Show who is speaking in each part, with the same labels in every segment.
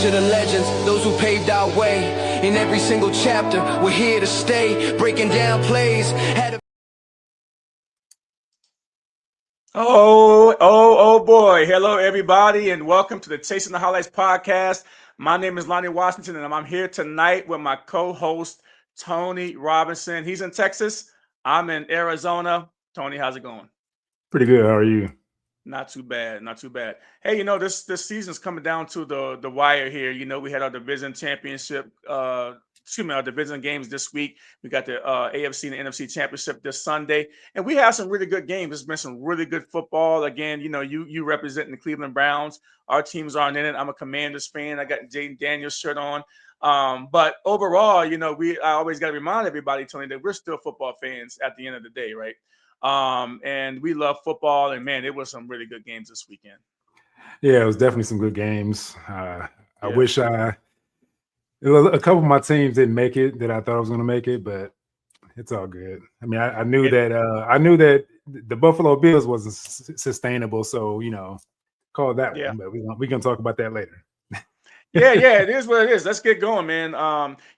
Speaker 1: These are the legends, those who paved our way. In every single chapter, we're here to stay. Breaking down plays.
Speaker 2: Oh boy. Hello, everybody, and welcome to the Chasing the Highlights podcast. My name is Lonnie Washington, and I'm here tonight with my co-host, Tony Robinson. He's in Texas. I'm in Arizona. Tony, how's it going?
Speaker 3: Pretty good. How are you?
Speaker 2: Not too bad. Not too bad. Hey, this season's coming down to the wire here. We had our division championship, our division games this week. We got the AFC and the NFC championship this Sunday, and we have some really good games. There's been some really good football. Again, you representing the Cleveland Browns. Our teams aren't in it. I'm a Commanders fan. I got Jaden Daniels shirt on. But overall, I always got to remind everybody, Tony, that we're still football fans at the end of the day, right? And we love football, and man, it was some really good games this weekend.
Speaker 3: Yeah, it was definitely some good games. I wish a couple of my teams didn't make it that I thought I was going to make it, but it's all good. I mean, I knew that the Buffalo Bills wasn't sustainable, so call that one. But we can talk about that later.
Speaker 2: Yeah, it is what it is. Let's get going, man.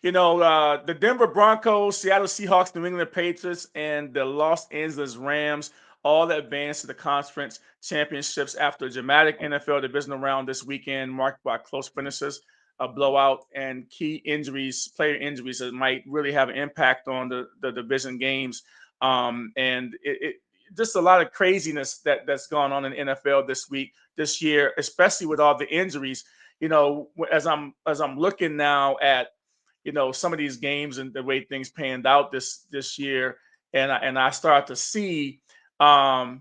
Speaker 2: The Denver Broncos, Seattle Seahawks, New England Patriots, and the Los Angeles Rams all advanced to the conference championships after a dramatic NFL divisional round this weekend, marked by close finishes, a blowout, and key injuries, player injuries that might really have an impact on the division games. And it just a lot of craziness that's gone on in the NFL this year, especially with all the injuries. As I'm looking now at, some of these games and the way things panned out this year, and I start to see, the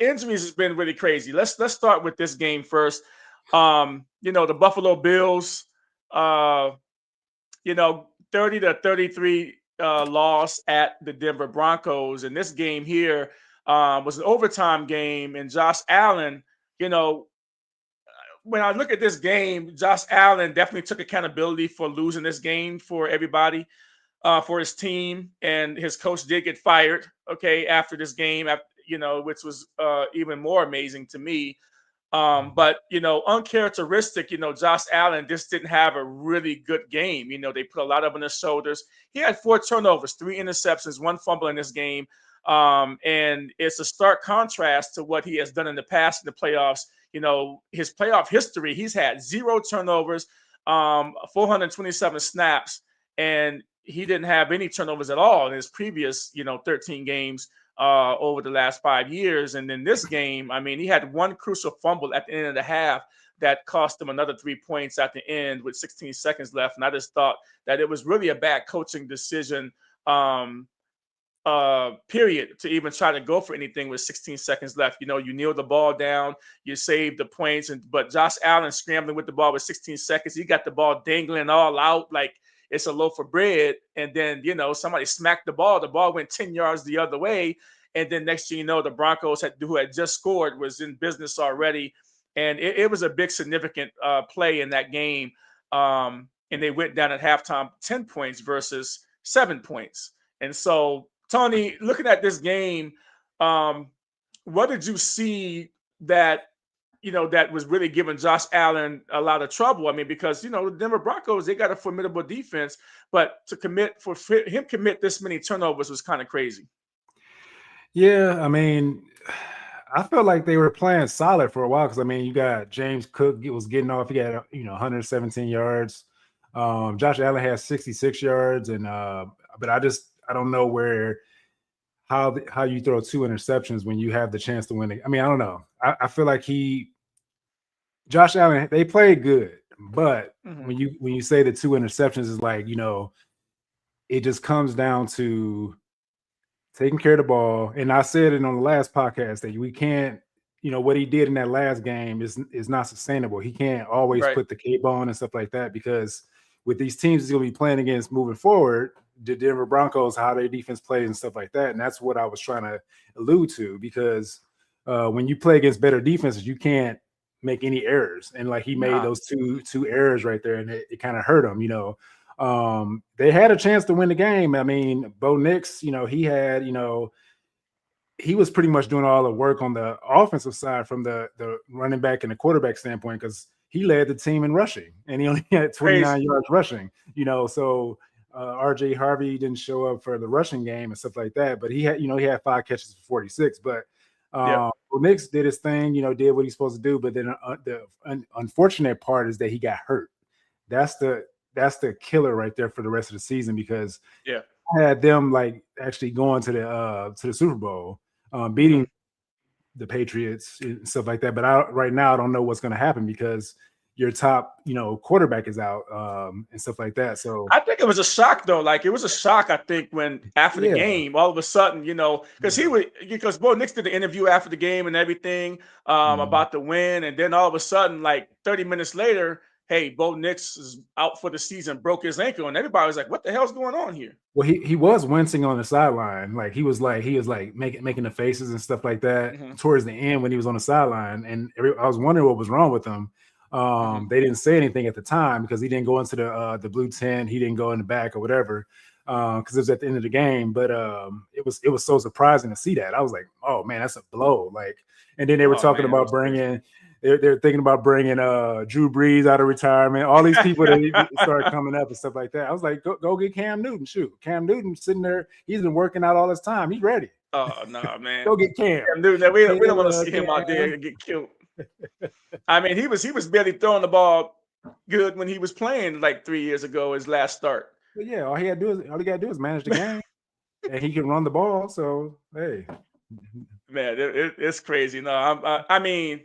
Speaker 2: injuries has been really crazy. Let's start with this game first. The Buffalo Bills, 30-33 loss at the Denver Broncos, and this game here was an overtime game, and Josh Allen, when I look at this game, Josh Allen definitely took accountability for losing this game for everybody, for his team, and his coach did get fired, after this game, which was even more amazing to me. But uncharacteristic, Josh Allen just didn't have a really good game. They put a lot up on his shoulders. He had 4 turnovers, 3 interceptions, 1 fumble in this game. And it's a stark contrast to what he has done in the past in the playoffs. His playoff history, he's had 0 turnovers, 427 snaps, and he didn't have any turnovers at all in his previous, 13 games over the last 5 years. And in this game, I mean, he had 1 crucial fumble at the end of the half that cost him another 3 points at the end with 16 seconds left. And I just thought that it was really a bad coaching decision, period, to even try to go for anything with 16 seconds left. You kneel the ball down, you save the points, but Josh Allen scrambling with the ball with 16 seconds, he got the ball dangling all out like it's a loaf of bread, and then somebody smacked the ball went 10 yards the other way, and then next thing you know, the Broncos who had just scored was in business already, and it was a big significant play in that game, and they went down at halftime 10 points versus 7 points. And so, Tony, looking at this game, what did you see that was really giving Josh Allen a lot of trouble? I mean, because the Denver Broncos, they got a formidable defense, but to commit this many turnovers was kind of crazy.
Speaker 3: Yeah, I mean, I felt like they were playing solid for a while because, I mean, you got James Cook was getting off. He got 117 yards. Josh Allen has 66 yards, and but I don't know how you throw 2 interceptions when you have the chance to win it. I mean, I don't know. I feel like Josh Allen, they played good, but when you say the 2 interceptions is like, it just comes down to taking care of the ball. And I said it on the last podcast that we can't, what he did in that last game is not sustainable. He can't always put the cape on and stuff like that, because with these teams he's going to be playing against moving forward, the Denver Broncos, how their defense plays and stuff like that. And that's what I was trying to allude to, because when you play against better defenses, you can't make any errors. And like he made those two errors right there, and it kind of hurt him, They had a chance to win the game. I mean, Bo Nix, he had, he was pretty much doing all the work on the offensive side from the running back and the quarterback standpoint, because he led the team in rushing, and he only had 29 yards rushing. So RJ Harvey didn't show up for the rushing game and stuff like that, but he had 5 catches for 46. But Nix did his thing, did what he's supposed to do. But then the unfortunate part is that he got hurt. That's the killer right there for the rest of the season, because I had them like actually going to the Super Bowl, beating the Patriots and stuff like that. But right now I don't know what's going to happen, because your top, quarterback is out, and stuff like that. So
Speaker 2: I think it was a shock, though. Like, it was a shock, I think, when after the game, all of a sudden, because Bo Nix did the interview after the game and everything, about the win, and then all of a sudden, like 30 minutes later, hey, Bo Nix is out for the season, broke his ankle, and everybody was like, "What the hell's going on here?"
Speaker 3: Well, he was wincing on the sideline, like he was making the faces and stuff like that towards the end when he was on the sideline, and I was wondering what was wrong with him. They didn't say anything at the time, because he didn't go into the blue tent, he didn't go in the back or whatever, because it was at the end of the game. But it was so surprising to see that. I was like, oh man, that's a blow. Like, and then they were talking about bringing. They're thinking about bringing Drew Brees out of retirement. All these people that started coming up and stuff like that. I was like, go get Cam Newton. Shoot, Cam Newton sitting there. He's been working out all this time. He's ready.
Speaker 2: Oh no, man.
Speaker 3: Go get Cam
Speaker 2: Newton. We don't want to see him out there get killed. I mean, he was barely throwing the ball good when he was playing like 3 years ago, his last start.
Speaker 3: But yeah, all he got to do is manage the game, and he can run the ball. So hey,
Speaker 2: man, it's crazy. No, I mean.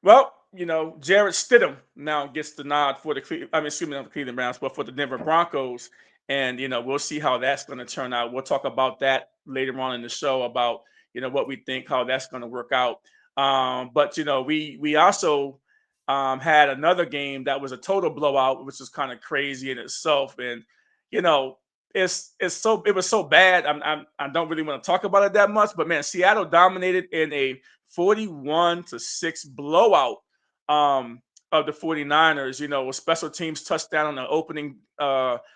Speaker 2: Well, Jarrett Stidham now gets the nod for the Cleveland Browns, but for the Denver Broncos. And, we'll see how that's going to turn out. We'll talk about that later on in the show, about, what we think, how that's going to work out. But, we also had another game that was a total blowout, which is kind of crazy in itself. And, it was so bad. I don't really want to talk about it that much, but man, Seattle dominated in a 41-6 blowout of the 49ers, a special teams touchdown on the opening kickoff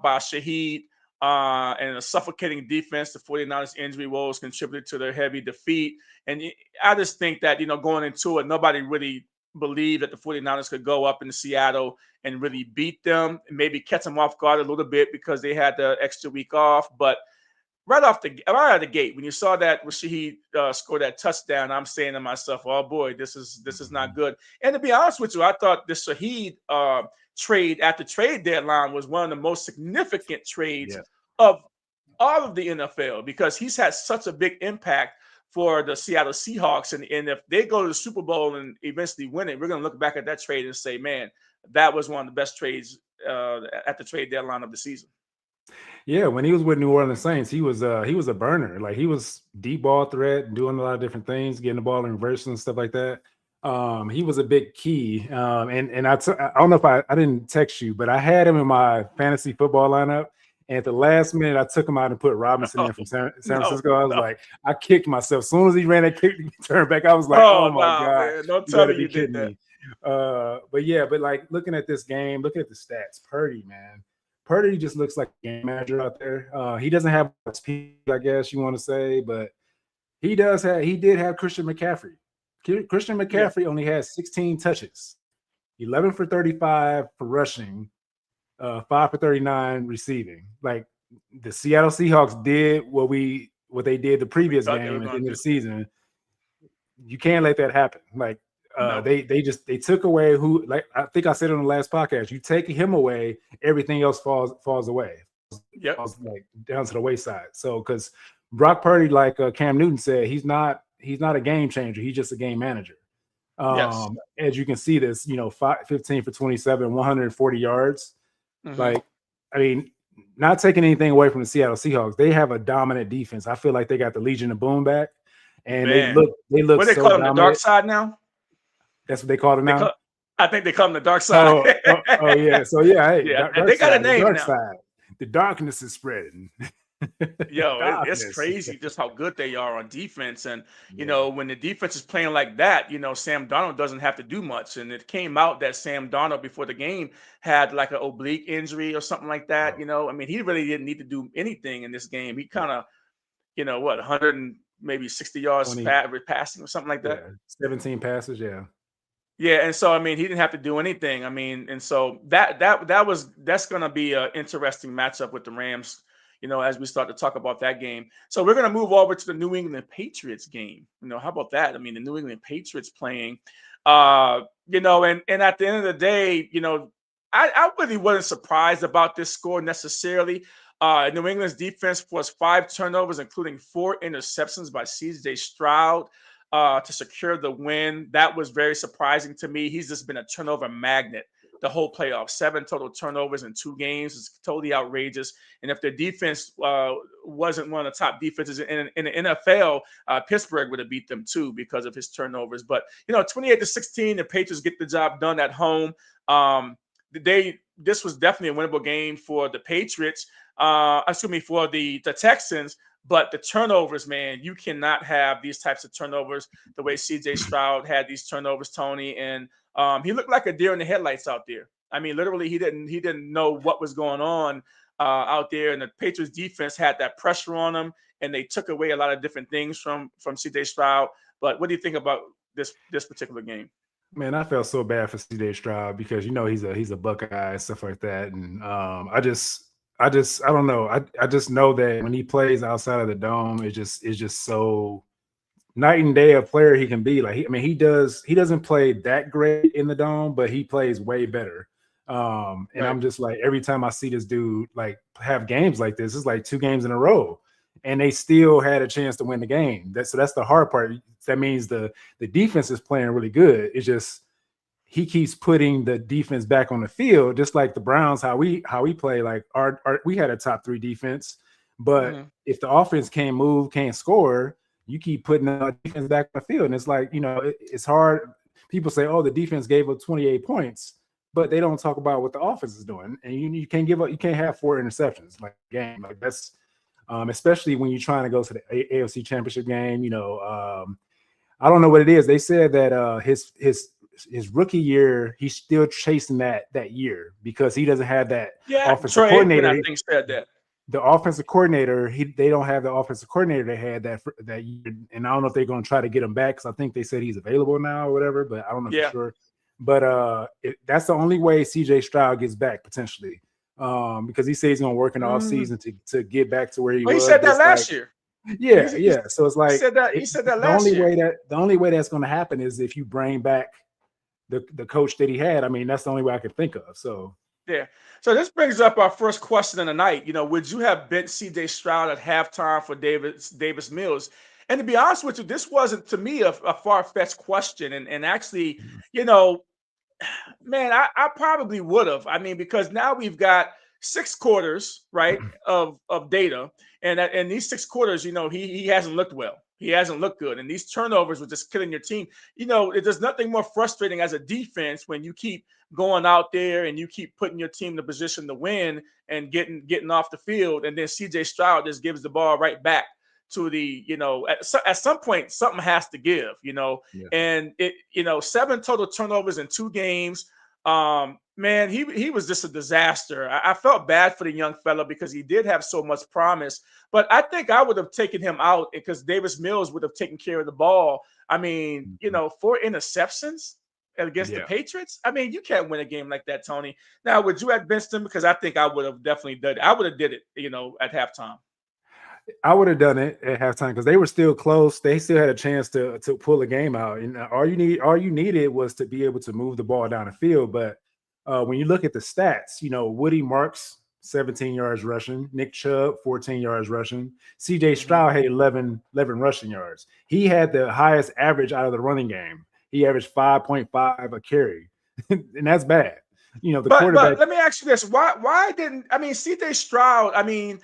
Speaker 2: by Shaheed, and a suffocating defense. The 49ers injury woes contributed to their heavy defeat. And I just think that, going into it, nobody really believed that the 49ers could go up into Seattle and really beat them, and maybe catch them off guard a little bit because they had the extra week off. But right out of the gate, when you saw that Shaheed scored that touchdown, I'm saying to myself, "Oh boy, this is not good." And to be honest with you, I thought the Shaheed trade at the trade deadline was one of the most significant trades of all of the NFL, because he's had such a big impact for the Seattle Seahawks. And if they go to the Super Bowl and eventually win it, we're going to look back at that trade and say, man, that was one of the best trades at the trade deadline of the season.
Speaker 3: Yeah, when he was with New Orleans Saints, he was a burner. Like, he was deep ball threat, doing a lot of different things, getting the ball in reverse and stuff like that. He was a big key. And I don't know if I didn't text you, but I had him in my fantasy football lineup. And at the last minute, I took him out and put Robinson in from San Francisco. I was like, I kicked myself. As soon as he ran that kick to turn back, I was like, oh my God.
Speaker 2: Man. Don't tell me you did that.
Speaker 3: But like, looking at this game, looking at the stats, Purdy just looks like a game manager out there. He doesn't have speed, I guess you want to say, but he did have Christian McCaffrey. Christian McCaffrey only had 16 touches, 11 for 35 for rushing, 5 for 39 receiving. Like, the Seattle Seahawks did what they did the previous game at the end of the season. You can't let that happen. Like, no. They took away who, like I think I said on the last podcast, you take him away, everything else falls away. Falls like down to the wayside. So, because Brock Purdy, like Cam Newton said, he's not a game changer. He's just a game manager. As you can see, this 15 for 27, 140 yards. Like, I mean, not taking anything away from the Seattle Seahawks, they have a dominant defense. I feel like they got the Legion of Boom back, and they look. What
Speaker 2: they
Speaker 3: so
Speaker 2: call them,
Speaker 3: dominant.
Speaker 2: the dark side now?
Speaker 3: That's what they call it now.
Speaker 2: I think they call them the dark side.
Speaker 3: Oh yeah. So yeah, hey,
Speaker 2: they got a name now.
Speaker 3: Side. The darkness is spreading.
Speaker 2: Yo, it's crazy just how good they are on defense. And, when the defense is playing like that, Sam Darnold doesn't have to do much. And it came out that Sam Darnold before the game had like an oblique injury or something like that. I mean, he really didn't need to do anything in this game. He kind of, 100 and maybe 60 yards passing or something like that.
Speaker 3: 17 passes,
Speaker 2: Yeah, and so I mean, he didn't have to do anything. I mean, and so that's going to be an interesting matchup with the Rams. As we start to talk about that game. So we're going to move over to the New England Patriots game. How about that? I mean, the New England Patriots playing. And at the end of the day, I really wasn't surprised about this score necessarily. New England's defense was 5 turnovers, including 4 interceptions by C.J. Stroud to secure the win. That was very surprising to me. He's just been a turnover magnet the whole playoff. 7 total turnovers in 2 games is totally outrageous. And if their defense wasn't one of the top defenses in the NFL, Pittsburgh would have beat them too because of his turnovers. But 28-16, the Patriots get the job done at home. This was definitely a winnable game for the Patriots. For the Texans. But the turnovers, man, you cannot have these types of turnovers the way C.J. Stroud had these turnovers, Tony, and he looked like a deer in the headlights out there. I mean, literally, he didn't know what was going on out there, and the Patriots defense had that pressure on them, and they took away a lot of different things from C.J. Stroud. But what do you think about this particular game?
Speaker 3: Man, I felt so bad for C.J. Stroud because he's a Buckeye and stuff like that, and I don't know. I just know that when he plays outside of the dome, it's just so night and day a player he can be. Like he doesn't play that great in the dome, but he plays way better. And right. I'm just like, every time I see this dude like have games like this, it's like 2 games in a row, and they still had a chance to win the game. That's the hard part. That means the defense is playing really good. It's just he keeps putting the defense back on the field, just like the Browns, how we play. Like we had a top 3 defense, but if the offense can't move, can't score, you keep putting the defense back on the field. And it's like, it's hard. People say, oh, the defense gave up 28 points, but they don't talk about what the offense is doing. And you can't you can't have 4 interceptions like game. Like that's especially when you're trying to go to the AFC Championship game. I don't know what it is. They said that his rookie year, he's still chasing that year because he doesn't have that offensive coordinator.
Speaker 2: I think said that.
Speaker 3: The offensive coordinator, they don't have the offensive coordinator they had that year, and I don't know if they're going to try to get him back because I think they said he's available now or whatever, but I don't know for sure. But that's the only way C.J. Stroud gets back potentially, because he says he's going to work in the offseason to get back to where he was.
Speaker 2: He said that last year.
Speaker 3: Yeah. So it's like
Speaker 2: he said that last year.
Speaker 3: The only way that's going to happen is if you bring back the coach that he had. I mean, that's the only way I could think of. So
Speaker 2: yeah. So this brings up our first question of the night. Would you have bent C.J. Stroud at halftime for Davis Mills? And to be honest with you, this wasn't to me a far-fetched question. And actually, man, I probably would have. I mean, because now we've got 6 quarters, right, of data. And these 6 quarters, he hasn't looked well. He hasn't looked good. And these turnovers were just killing your team. There's nothing more frustrating as a defense when you keep going out there and you keep putting your team in a position to win and getting off the field. And then C.J. Stroud just gives the ball right back to the, at some point, something has to give, and 7 total turnovers in 2 games. Man, he was just a disaster. I felt bad for the young fella because he did have so much promise, but I think I would have taken him out because Davis Mills would have taken care of the ball. I mean, 4 interceptions against the Patriots. I mean, you can't win a game like that, Tony. Now, would you have benched him? Because I think I would have definitely done it. I would have did it, at halftime.
Speaker 3: I would have done it at halftime because they were still close. They still had a chance to pull a game out. And all you needed was to be able to move the ball down the field. But when you look at the stats, Woody Marks, 17 yards rushing, Nick Chubb, 14 yards rushing, C.J. Stroud had 11 rushing yards. He had the highest average out of the running game. He averaged 5.5 a carry, and that's bad. Quarterback.
Speaker 2: But let me ask you this: Why didn't C.J. Stroud? When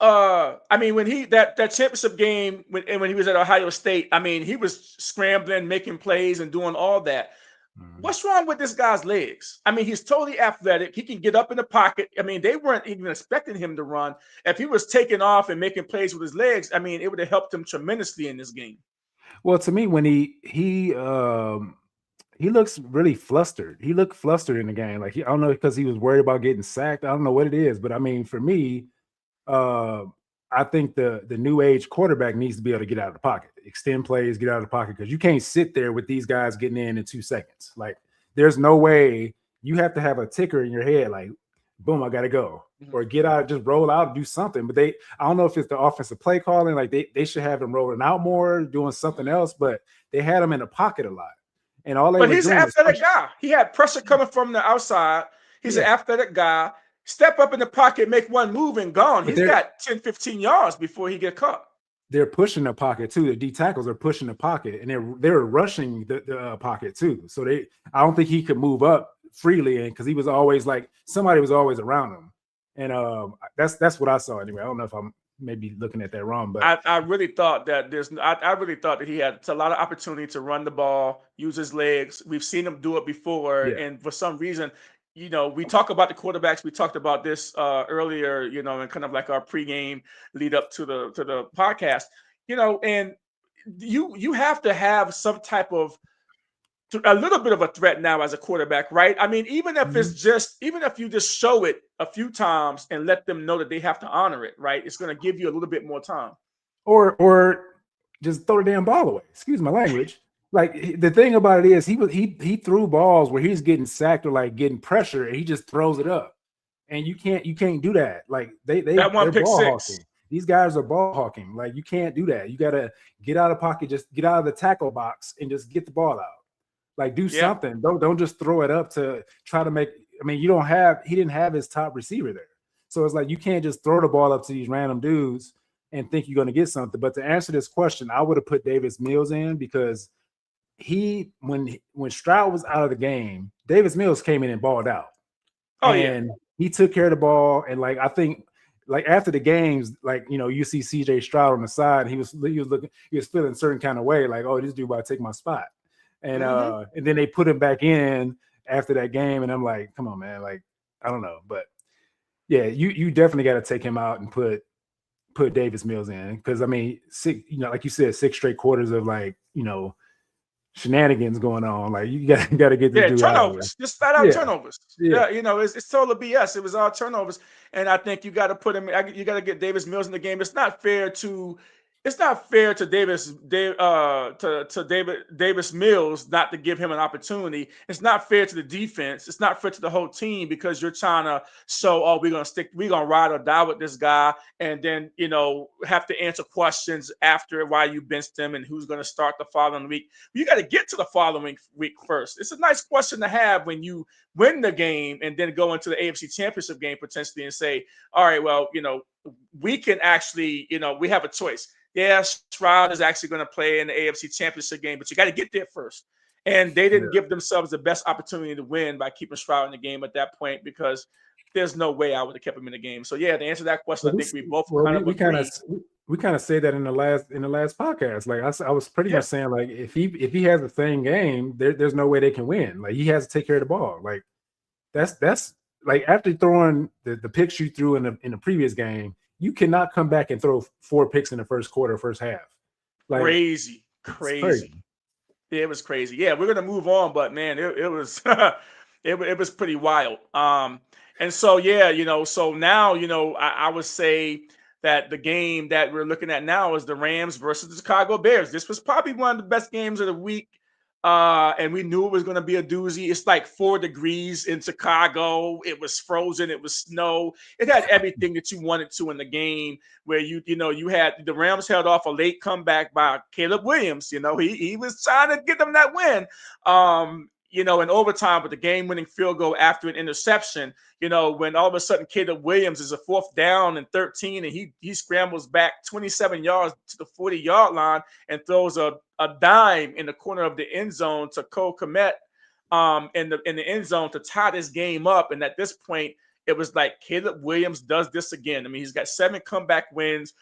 Speaker 2: that championship game when he was at Ohio State, he was scrambling, making plays, and doing all that. What's wrong with this guy's legs? He's totally athletic. He can get up in the pocket. They weren't even expecting him to run. If he was taking off and making plays with his legs, it would have helped him tremendously in this game.
Speaker 3: Well, to me, when he looks really flustered. He looked flustered in the game. Like I don't know because he was worried about getting sacked. I don't know what it is, but for me, I I think the new age quarterback needs to be able to get out of the pocket, extend plays, get out of the pocket, because you can't sit there with these guys getting in 2 seconds. Like, there's no way. You have to have a ticker in your head, like, boom, I got to go. Or get out, just roll out and do something. But I don't know if it's the offensive play calling. Like, they should have him rolling out more, doing something else. But they had him in the pocket a lot. And all they
Speaker 2: But he's an athletic guy. He had pressure coming from the outside. He's an athletic guy. Step up in the pocket, make one move, and gone. He's got 10, 15 yards before he get caught.
Speaker 3: They're pushing the pocket too. The D tackles are pushing the pocket, and they're rushing the pocket too. So I don't think he could move up freely, because he was always like, somebody was always around him. And that's what I saw anyway. I don't know if I'm maybe looking at that wrong, but
Speaker 2: I really thought that I really thought that he had a lot of opportunity to run the ball, use his legs. We've seen him do it before, and for some reason, we talk about the quarterbacks. We talked about this earlier, and kind of like our pregame lead up to the podcast, and you have to have some type of a little bit of a threat now as a quarterback, right? I mean, even if you just show it a few times and let them know that they have to honor it, right? It's going to give you a little bit more time.
Speaker 3: Or just throw the damn ball away. Excuse my language. Like, the thing about it is he threw balls where he's getting sacked or like getting pressure, and he just throws it up. And you can't do that. Like, they're ball hawking. These guys are ball hawking. Like, you can't do that. You gotta get out of pocket, just get out of the tackle box and just get the ball out. Like, do something. Don't just throw it up to try to make. I mean, he didn't have his top receiver there. So it's like, you can't just throw the ball up to these random dudes and think you're going to get something. But to answer this question, I would have put Davis Mills in, because when Stroud was out of the game, Davis Mills came in and balled out. He took care of the ball. And like, I think, like, after the games, like, you see CJ Stroud on the side, he was feeling a certain kind of way, like, oh, this dude about to take my spot. And and then they put him back in after that game, and I'm like, come on, man. Like, I don't know. But yeah, you definitely got to take him out and put Davis Mills in, because I mean, like you said, 6 straight quarters of, like, shenanigans going on. Like, you got to get this dude
Speaker 2: turnovers, just flat out turnovers. It's total BS. It was all turnovers, and I think you got to put him. You got to get Davis Mills in the game. It's not fair to Davis Mills not to give him an opportunity. It's not fair to the defense. It's not fair to the whole team, because you're trying to show, we're gonna ride or die with this guy, and then have to answer questions after why you benched him and who's gonna start the following week. You got to get to the following week first. It's a nice question to have when you win the game and then go into the AFC Championship game potentially and say, all right, well, we can actually, we have a choice. Yeah, Stroud is actually going to play in the AFC Championship game, but you got to get there first. And they didn't give themselves the best opportunity to win by keeping Stroud in the game at that point, because there's no way I would have kept him in the game. So yeah, to answer that question, I think we both
Speaker 3: we kind of say that in the last podcast. Like, I was pretty much saying, like, if he has a same game, there's no way they can win. Like, he has to take care of the ball. Like, that's like, after throwing the picks you threw in the previous game, you cannot come back and throw 4 picks in the first quarter, first half. Like, crazy.
Speaker 2: It was crazy. Yeah, we're gonna move on, but man, it was it was pretty wild. And so so now I would say that the game that we're looking at now is the Rams versus the Chicago Bears. This was probably one of the best games of the week. And we knew it was going to be a doozy. It's like 4 degrees in Chicago. It was frozen. It was snow. It had everything that you wanted to in the game, where you had the Rams held off a late comeback by Caleb Williams. He was trying to get them that win. In overtime with the game-winning field goal after an interception, when all of a sudden Caleb Williams is a 4th down and 13, and he scrambles back 27 yards to the 40-yard line and throws a dime in the corner of the end zone to Cole Kmet in the end zone to tie this game up. And at this point, it was like Caleb Williams does this again. I mean, he's got 7 comeback wins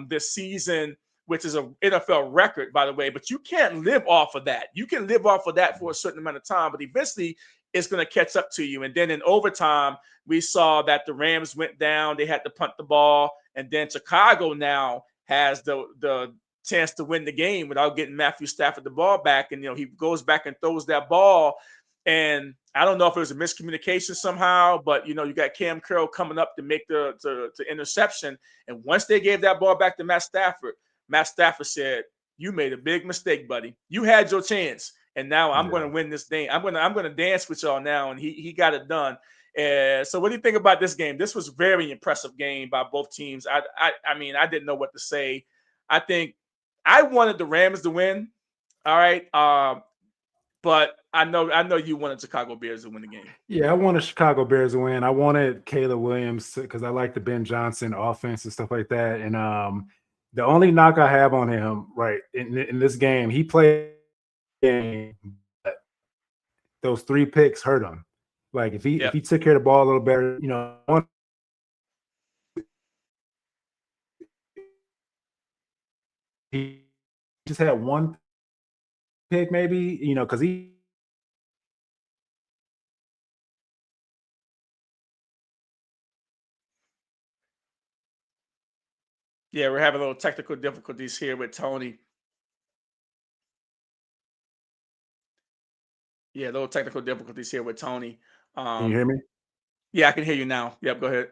Speaker 2: this season, which is an NFL record, by the way, but you can't live off of that. You can live off of that for a certain amount of time, but eventually it's going to catch up to you. And then in overtime, we saw that the Rams went down. They had to punt the ball. And then Chicago now has the chance to win the game without getting Matthew Stafford the ball back. And, he goes back and throws that ball. And I don't know if it was a miscommunication somehow, but you got Cam Curl coming up to make the interception, and once they gave that ball back to Matt Stafford said, "You made a big mistake, buddy. You had your chance, and now I'm going to win this game. I'm going to dance with y'all now." And he got it done. So what do you think about this game? This was a very impressive game by both teams. I mean, I didn't know what to say. I think I wanted the Rams to win. All right. But I know you wanted Chicago Bears to win the game.
Speaker 3: Yeah, I wanted Chicago Bears to win. I wanted Caleb Williams because I like the Ben Johnson offense and stuff like that. And the only knock I have on him, right, in this game, he played game, but those 3 picks hurt him. Like if he took care of the ball a little better, he just had 1 pick maybe, because he.
Speaker 2: Yeah, we're having a little technical difficulties here with Tony. Yeah, little technical difficulties here with Tony.
Speaker 3: Can you hear me?
Speaker 2: Yeah, I can hear you now. Yep, go ahead.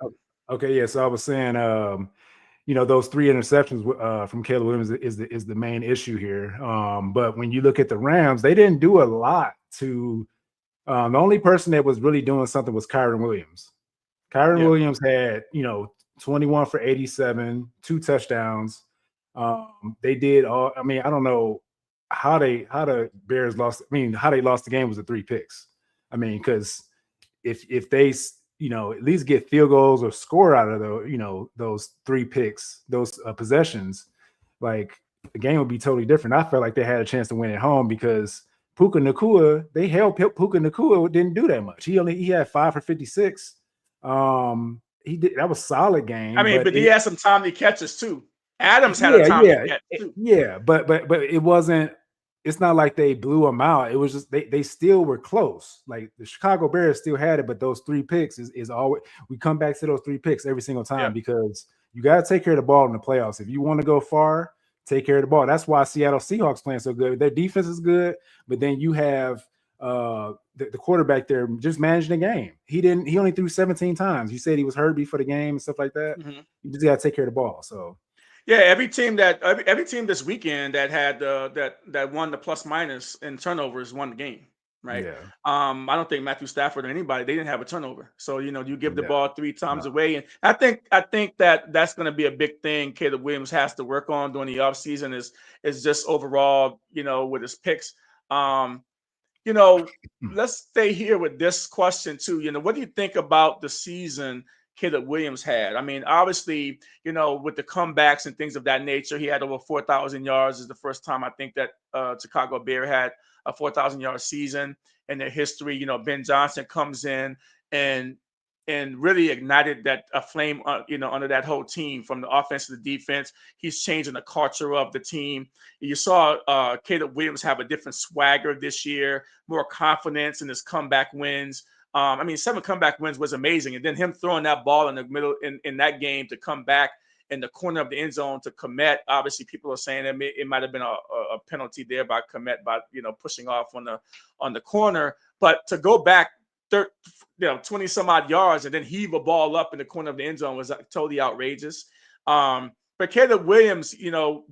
Speaker 3: Okay, yeah. So I was saying, those 3 interceptions from Caleb Williams is the main issue here. But when you look at the Rams, they didn't do a lot to. The only person that was really doing something was Kyron Williams. Kyron Williams had 21 for 87, 2 touchdowns. They did all. I mean, I don't know how the Bears lost. I mean, how they lost the game was the 3 picks. I mean, because if they at least get field goals or score out of those 3 picks, those possessions, like the game would be totally different. I felt like they had a chance to win at home because Puka Nacua, they held Puka Nacua, didn't do that much. He had 5 for 56. He did, that was a solid game.
Speaker 2: I mean, but he had some timely catches too. Adams had a timely catch too.
Speaker 3: Yeah, but it wasn't. It's not like they blew them out. It was just they still were close. Like the Chicago Bears still had it, but those 3 picks is always, we come back to those 3 picks every single time because you got to take care of the ball in the playoffs. If you want to go far, take care of the ball. That's why Seattle Seahawks playing so good. Their defense is good, but then you have the quarterback there just managing the game. He only threw 17 times. You said he was hurt before the game and stuff like that. Mm-hmm. You just got to take care of the ball. So.
Speaker 2: Yeah, every team this weekend that had that won the plus minus in turnovers won the game, right? Yeah. I don't think Matthew Stafford or anybody, they didn't have a turnover. So you give the ball 3 times away, and I think that's going to be a big thing Caleb Williams has to work on during the offseason is just overall with his picks. Let's stay here with this question too. What do you think about the season Caleb Williams had? I mean, obviously, with the comebacks and things of that nature, he had over 4,000 yards. Is the first time I think that Chicago Bear had a 4,000-yard season in their history. Ben Johnson comes in and really ignited that a flame, under that whole team from the offense to the defense. He's changing the culture of the team. You saw Caleb Williams have a different swagger this year, more confidence in his comeback wins. 7 comeback wins was amazing. And then him throwing that ball in the middle in that game to come back in the corner of the end zone to Komet. Obviously, people are saying that it might have been a penalty there by Komet by, pushing off on the corner. But to go back 20 some odd yards and then heave a ball up in the corner of the end zone was totally outrageous. But Caleb Williams,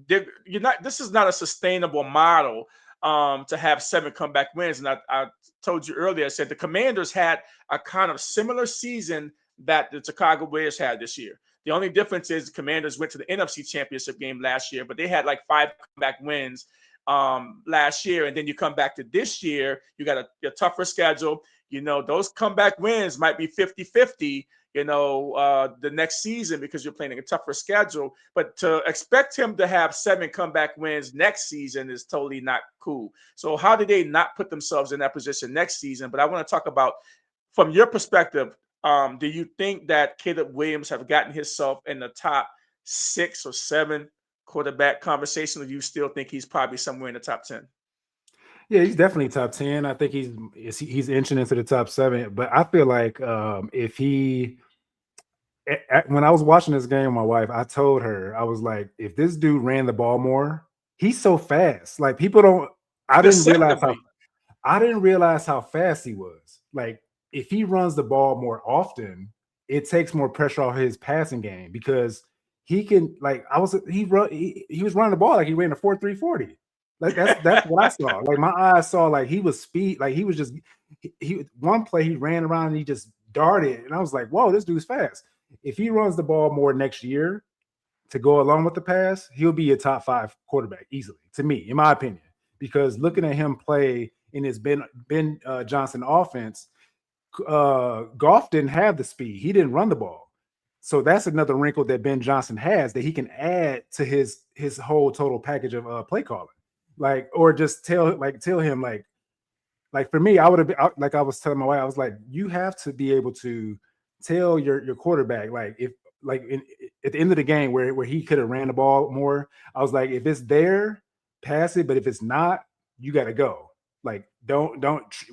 Speaker 2: this is not a sustainable model to have 7 comeback wins. And I told you earlier, I said the Commanders had a kind of similar season that the Chicago Bears had this year. The only difference is the Commanders went to the NFC Championship game last year, but they had like 5 comeback wins last year. And then you come back to this year, you got a tougher schedule. Those comeback wins might be 50-50, the next season because you're playing a tougher schedule. But to expect him to have 7 comeback wins next season is totally not cool. So how did they not put themselves in that position next season? But I want to talk about, from your perspective, do you think that Caleb Williams have gotten himself in the top 6 or 7 quarterback conversation, or do you still think he's probably somewhere in the top 10?
Speaker 3: Yeah, he's definitely top 10. I think he's inching into the top 7. But I feel like when I was watching this game with my wife, I told her, I was like, if this dude ran the ball more, he's so fast. Like I didn't realize how fast he was. like if he runs the ball more often, it takes more pressure off his passing game because he can like he was running the ball like he ran a 4.340. Like that's what I saw. Like my eyes saw like he was speed, like he was just he one play he ran around and he just darted, and I was like, whoa, this dude's fast. If he runs the ball more next year to go along with the pass, he'll be a top 5 quarterback easily, to me, in my opinion. Because looking at him play in his Ben Johnson offense, Goff didn't have the speed. He didn't run the ball. So that's another wrinkle that Ben Johnson has that he can add to his whole total package of play calling. Like, or just tell him like for me, I would have been like I was telling my wife, I was like, you have to be able to tell your quarterback, like if like at the end of the game where he could have ran the ball more, I was like, if it's there, pass it, but if it's not, you got to go. Like don't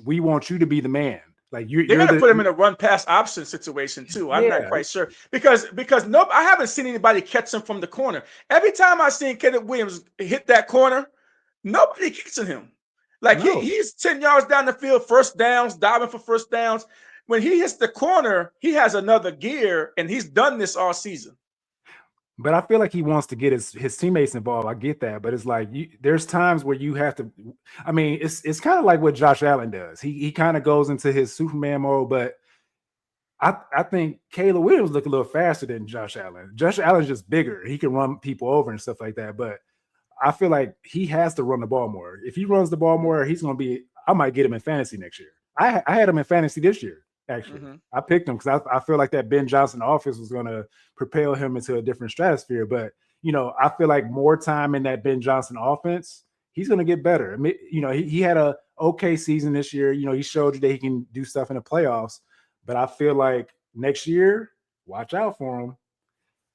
Speaker 3: we want you to be the man. Like
Speaker 2: they're going to put him in a run pass option situation too. I'm not quite sure because nope, I haven't seen anybody catch him from the corner. Every time I've seen Kenneth Williams hit that corner, nobody catching him. Like he's 10 yards down the field, first downs, diving for first downs. When he hits the corner, he has another gear, and he's done this all season.
Speaker 3: But I feel like he wants to get his teammates involved. I get that, but it's like there's times where you have to. I mean, it's kind of like what Josh Allen does. He kind of goes into his Superman mode, but I think Caleb Williams look a little faster than Josh Allen. Josh Allen's just bigger. He can run people over and stuff like that. But I feel like he has to run the ball more. If he runs the ball more, he's going to be. I might get him in fantasy next year. I had him in fantasy this year. Actually, I picked him because I feel like that Ben Johnson offense was going to propel him into a different stratosphere. But, I feel like more time in that Ben Johnson offense, he's going to get better. I mean, he had a okay season this year. He showed you that he can do stuff in the playoffs. But I feel like next year, watch out for him.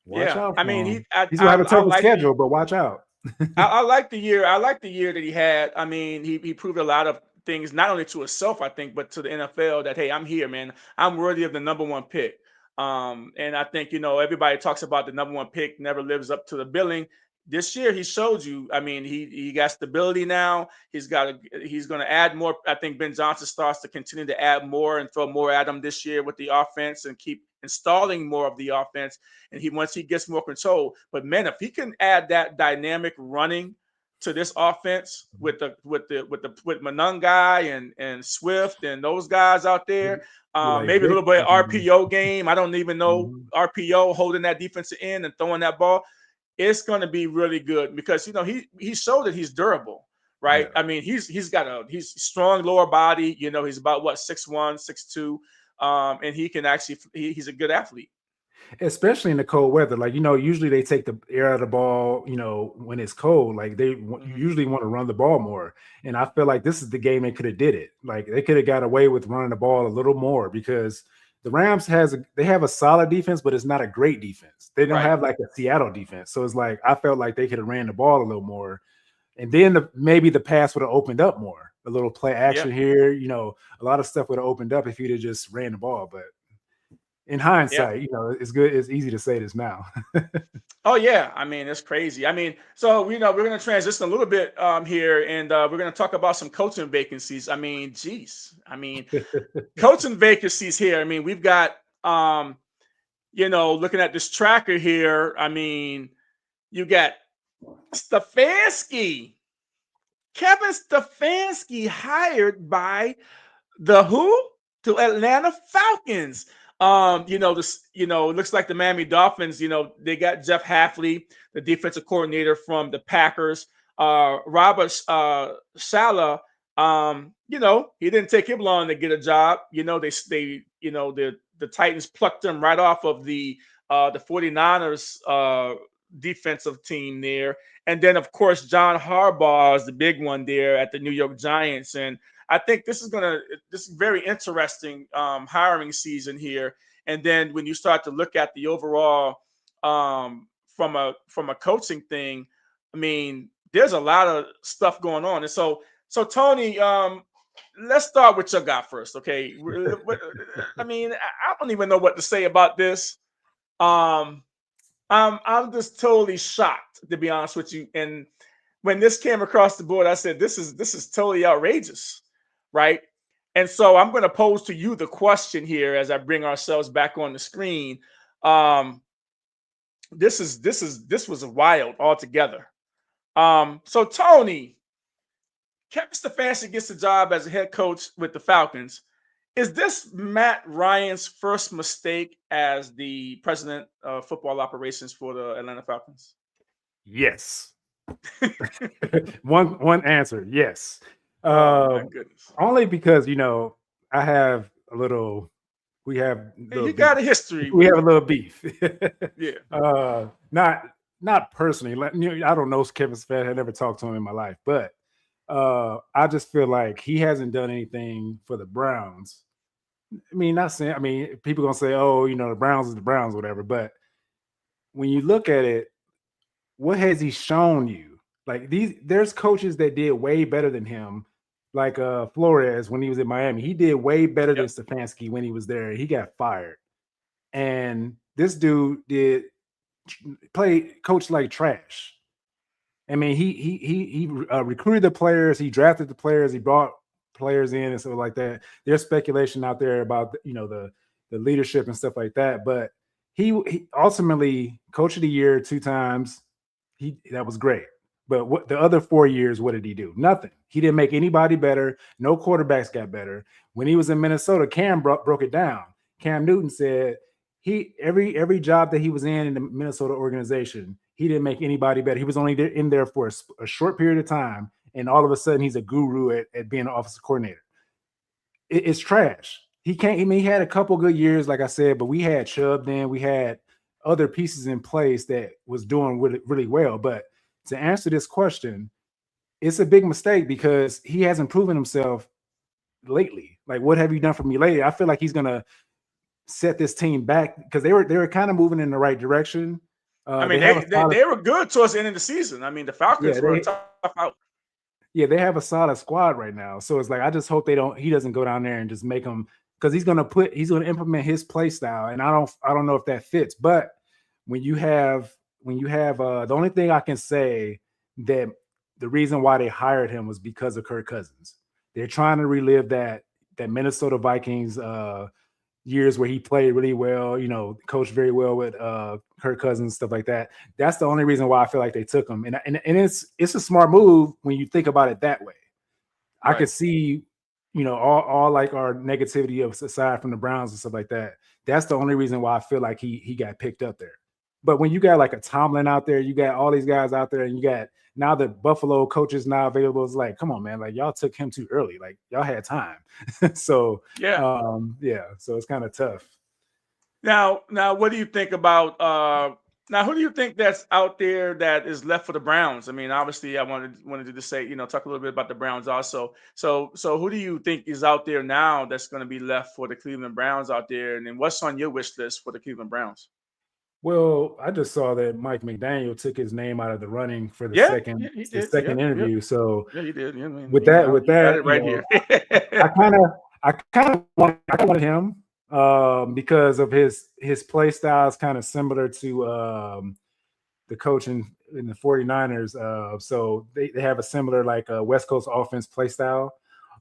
Speaker 3: Watch out for him. He's going to have a tougher schedule, but watch out.
Speaker 2: I like the year. I like the year that he had. I mean, he proved a lot of things, not only to himself, I think, but to the NFL that, hey, I'm here, man. I'm worthy of the number 1 pick. And I think, everybody talks about the number 1 pick never lives up to the billing. This year, he showed you. I mean, he got stability now. He's going to add more. I think Ben Johnson starts to continue to add more and throw more at him this year with the offense and keep installing more of the offense. And once he gets more control. But man, if he can add that dynamic running to this offense with Monangai and Swift and those guys out there, maybe a little bit of RPO game. I don't even know RPO holding that defensive end and throwing that ball. It's going to be really good because he showed that he's durable, right? Yeah. I mean, he's strong lower body. He's about 6'1", 6'2", and he can actually he's a good athlete.
Speaker 3: Especially in the cold weather. Like, usually they take the air out of the ball, when it's cold. Like they usually want to run the ball more. And I feel like this is the game they could have did it. Like they could have got away with running the ball a little more because the Rams they have a solid defense, but it's not a great defense. They don't have like a Seattle defense. So it's like I felt like they could have ran the ball a little more. And then maybe the pass would have opened up more. A little play action here. A lot of stuff would have opened up if you'd have just ran the ball. But in hindsight, it's good. It's easy to say this now.
Speaker 2: Oh yeah, I mean it's crazy. I mean, so we're going to transition a little bit here, and we're going to talk about some coaching vacancies. I mean, geez, coaching vacancies here. I mean, we've got looking at this tracker here. I mean, you got Stefanski, Kevin Stefanski hired by the who? To Atlanta Falcons. Looks like the Miami Dolphins, they got Jeff Hafley, the defensive coordinator from the Packers. Robert Saleh, he didn't take him long to get a job. The Titans plucked him right off of the 49ers defensive team there. And then, of course, John Harbaugh is the big one there at the New York Giants. And I think this is very interesting hiring season here. And then when you start to look at the overall from a coaching thing, I mean, there's a lot of stuff going on. And so Tony, let's start with your guy first, okay? I mean, I don't even know what to say about this. I'm just totally shocked, to be honest with you. And when this came across the board, I said, this is totally outrageous. Right. And so I'm going to pose to you the question here as I bring ourselves back on the screen. Um, this was wild altogether. So Tony, Kevin Stefanski gets the job as a head coach with the Falcons. Is this Matt Ryan's first mistake as the president of football operations for the Atlanta Falcons?
Speaker 3: Yes. one answer, yes.
Speaker 2: Oh my goodness.
Speaker 3: Only because I have a little. We have
Speaker 2: You got a history.
Speaker 3: We have a little beef.
Speaker 2: Yeah.
Speaker 3: Not personally. I don't know Kevin Stefanski. I never talked to him in my life, but I just feel like he hasn't done anything for the Browns. I mean, not saying. I mean, people gonna say, "Oh, the Browns is the Browns, whatever." But when you look at it, what has he shown you? Like there's coaches that did way better than him, like Flores when he was in Miami. He did way better than Stefanski when he was there. He got fired, and this dude did coach like trash. I mean, he recruited the players, he drafted the players, he brought players in and stuff like that. There's speculation out there about the leadership and stuff like that, but he ultimately coach of the year 2 times. That was great. But what the other 4 years, what did he do? Nothing. He didn't make anybody better. No quarterbacks got better. When he was in Minnesota, Cam broke it down. Cam Newton said every job that he was in the Minnesota organization, he didn't make anybody better. He was only in there for a short period of time, and all of a sudden he's a guru at being an offensive coordinator. It's trash. He can't. I mean, he had a couple good years, like I said, but we had Chubb then. We had other pieces in place that was doing really, really well. But to answer this question, it's a big mistake because he hasn't proven himself lately. Like, what have you done for me lately? I feel like he's gonna set this team back because they were kind of moving in the right direction.
Speaker 2: I mean, they were good towards the end of the season. I mean, the Falcons were tough out.
Speaker 3: Yeah, they have a solid squad right now. So it's like I just hope he doesn't go down there and just make them, because he's gonna implement his play style, and I don't know if that fits. But when you have the only thing I can say that the reason why they hired him was because of Kirk Cousins. They're trying to relive that Minnesota Vikings years where he played really well, coached very well with Kirk Cousins, stuff like that. That's the only reason why I feel like they took him. And it's a smart move when you think about it that way. Right. I could see, all like our negativity aside from the Browns and stuff like that. That's the only reason why I feel like he got picked up there. But when you got like a Tomlin out there, you got all these guys out there, and you got now the Buffalo coaches now available, it's like, come on, man, like y'all took him too early. Like y'all had time. So so it's kind of tough.
Speaker 2: Now, what do you think about now? Who do you think that's out there that is left for the Browns? I mean, obviously, I wanted to say, talk a little bit about the Browns also. So who do you think is out there now that's going to be left for the Cleveland Browns out there? And then what's on your wish list for the Cleveland Browns?
Speaker 3: Well, I just saw that Mike McDaniel took his name out of the running for the second interview. So
Speaker 2: he did. Yeah,
Speaker 3: with that,
Speaker 2: right here,
Speaker 3: I kind of wanted him because of his play style is kind of similar to the coach in the 49ers. So they have a similar West Coast offense play style,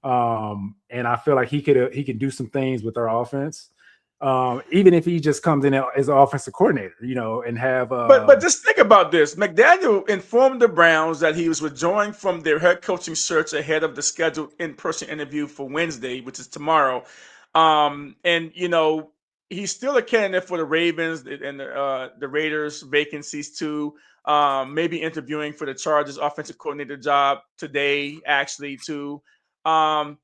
Speaker 3: and I feel like he could do some things with our offense. Even if he just comes in as an offensive coordinator, and have.
Speaker 2: But just think about this. McDaniel informed the Browns that he was withdrawing from their head coaching search ahead of the scheduled in-person interview for Wednesday, which is tomorrow. And he's still a candidate for the Ravens and the Raiders vacancies too. Maybe interviewing for the Chargers offensive coordinator job today, actually too. And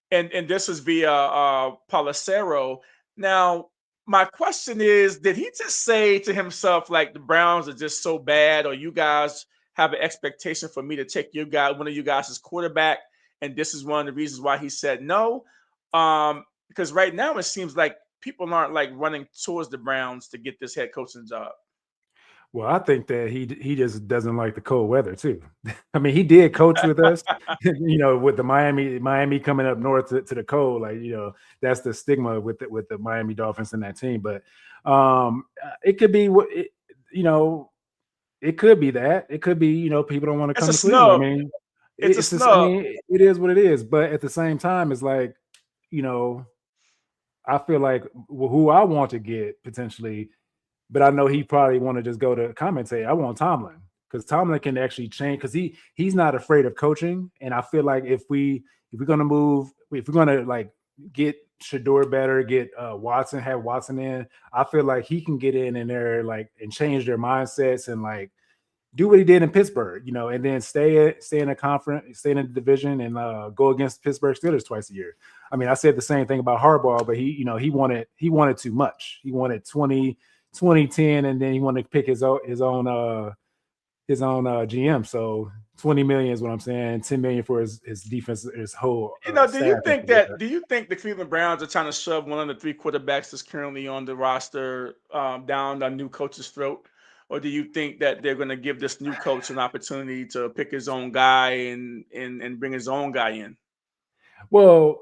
Speaker 2: this is via Palacero. Now, my question is, did he just say to himself, like, the Browns are just so bad, or you guys have an expectation for me to take one of you guys as quarterback, and this is one of the reasons why he said no? Because right now it seems like people aren't running towards the Browns to get this head coaching job.
Speaker 3: Well, I think that he just doesn't like the cold weather too. I mean, he did coach with us, with the Miami coming up north to the cold. That's the stigma with the Miami Dolphins and that team. But it could be it could be that. It could be people don't want to come to Cleveland. I mean,
Speaker 2: it's a snub.
Speaker 3: I mean, it is what it is. But at the same time, it's like I feel like who I want to get potentially, but I know he probably want to just go to commentate. I want Tomlin because Tomlin can actually change because he's not afraid of coaching. And I feel like if we're gonna like get Shador better, get Watson, have Watson in, I feel like he can get in there like and change their mindsets and like do what he did in Pittsburgh, and then stay in a conference, stay in a division, and go against Pittsburgh Steelers twice a year. I mean, I said the same thing about Harbaugh, but he wanted too much. He wanted 2010, and then he wanted to pick his own GM. So 20 million is what I'm saying. 10 million for his defense, his whole.
Speaker 2: Do you think the Cleveland Browns are trying to shove one of the 3 quarterbacks that's currently on the roster down the new coach's throat? Or do you think that they're going to give this new coach an opportunity to pick his own guy and bring his own guy in?
Speaker 3: Well,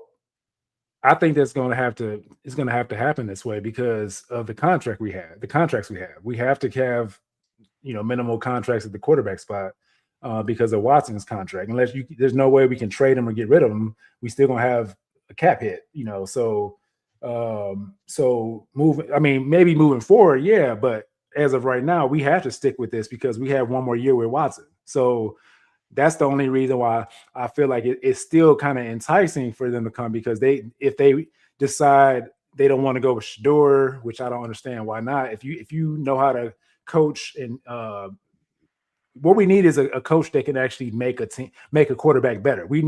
Speaker 3: I think it's going to have to happen this way because of the contracts we have. We have to have, minimal contracts at the quarterback spot because of Watson's contract. There's no way we can trade him or get rid of him. We still going to have a cap hit, So maybe moving forward, yeah, but as of right now, we have to stick with this because we have one more year with Watson. So that's the only reason why I feel like it's still kind of enticing for them to come because if they decide they don't want to go with Shador, which I don't understand why not. If you know how to coach and what we need is a coach that can actually make a quarterback better. We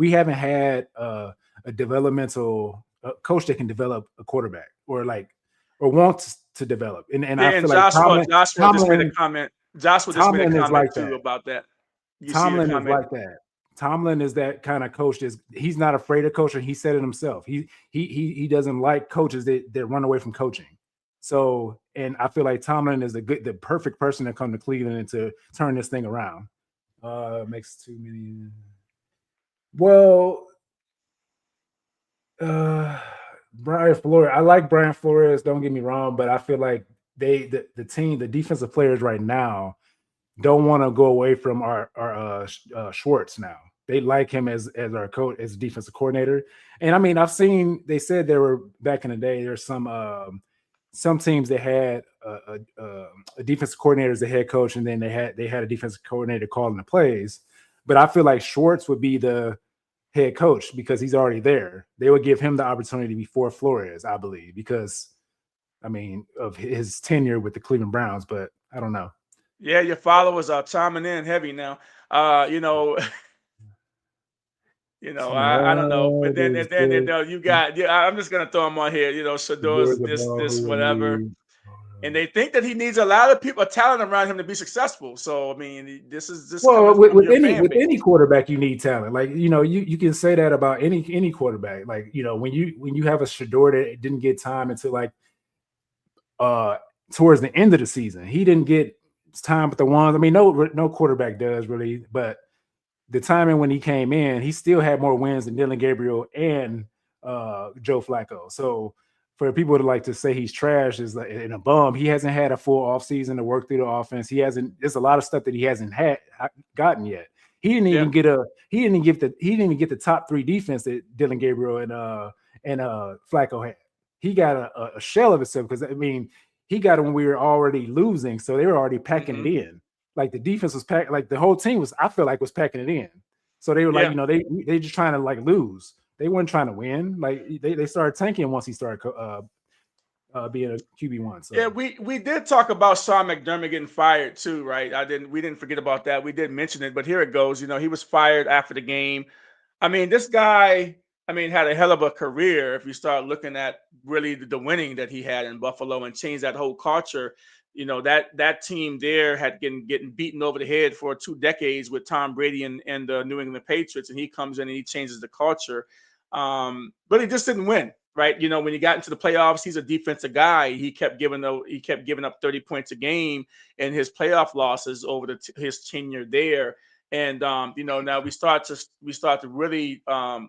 Speaker 3: haven't had a developmental coach that can develop a quarterback or wants to develop. And I feel like Tomlin
Speaker 2: just made a comment. Joshua just made a comment too about that.
Speaker 3: Tomlin is like that. Tomlin is that kind of coach. He's not afraid of coaching. He said it himself. He doesn't like coaches that run away from coaching. So, and I feel like Tomlin is the perfect person to come to Cleveland and to turn this thing around. Makes too many. Well, Brian Flores. I like Brian Flores. Don't get me wrong, but I feel like the team, the defensive players right now, don't want to go away from our Schwartz now. They like him as our coach, as defensive coordinator. And I mean, they said there were back in the day. There's some teams that had a defensive coordinator as the head coach, and then they had a defensive coordinator calling the plays. But I feel like Schwartz would be the head coach because he's already there. They would give him the opportunity before Flores, I believe, because I mean of his tenure with the Cleveland Browns. But I don't know.
Speaker 2: Yeah, your followers are chiming in heavy now. I don't know. But then you got, I'm just gonna throw them on here. Shador's this whatever, and they think that he needs a lot of talent around him to be successful. So I mean, this is just
Speaker 3: with any quarterback, you need talent. Like you can say that about any quarterback. Like when you have a Shador that didn't get time until like towards the end of the season, he didn't get time with the ones. I mean, no quarterback does really, but the timing when he came in, he still had more wins than Dylan Gabriel and Joe Flacco. So for people to like to say he's trash is like in a bum, he hasn't had a full offseason to work through the offense. There's a lot of stuff that he hasn't gotten yet. He didn't even get the top 3 defense that Dylan Gabriel and Flacco had. He got a shell of himself because I mean he got it when we were already losing, so they were already packing it in. Like the defense was packed, like the whole team was packing it in. So they were like, they just trying to like lose. They weren't trying to win. Like they started tanking once he started being a QB1. So.
Speaker 2: Yeah, we did talk about Sean McDermott getting fired too, right? We didn't forget about that. We did mention it, but here it goes. He was fired after the game. I mean, this guy, had a hell of a career if you start looking at really the winning that he had in Buffalo and changed that whole culture. That team there had getting beaten over the head for 2 decades with Tom Brady and the New England Patriots, and he comes in and he changes the culture. But he just didn't win, right? When he got into the playoffs, he's a defensive guy. He kept giving up 30 points a game in his playoff losses over his tenure there. And now we start to really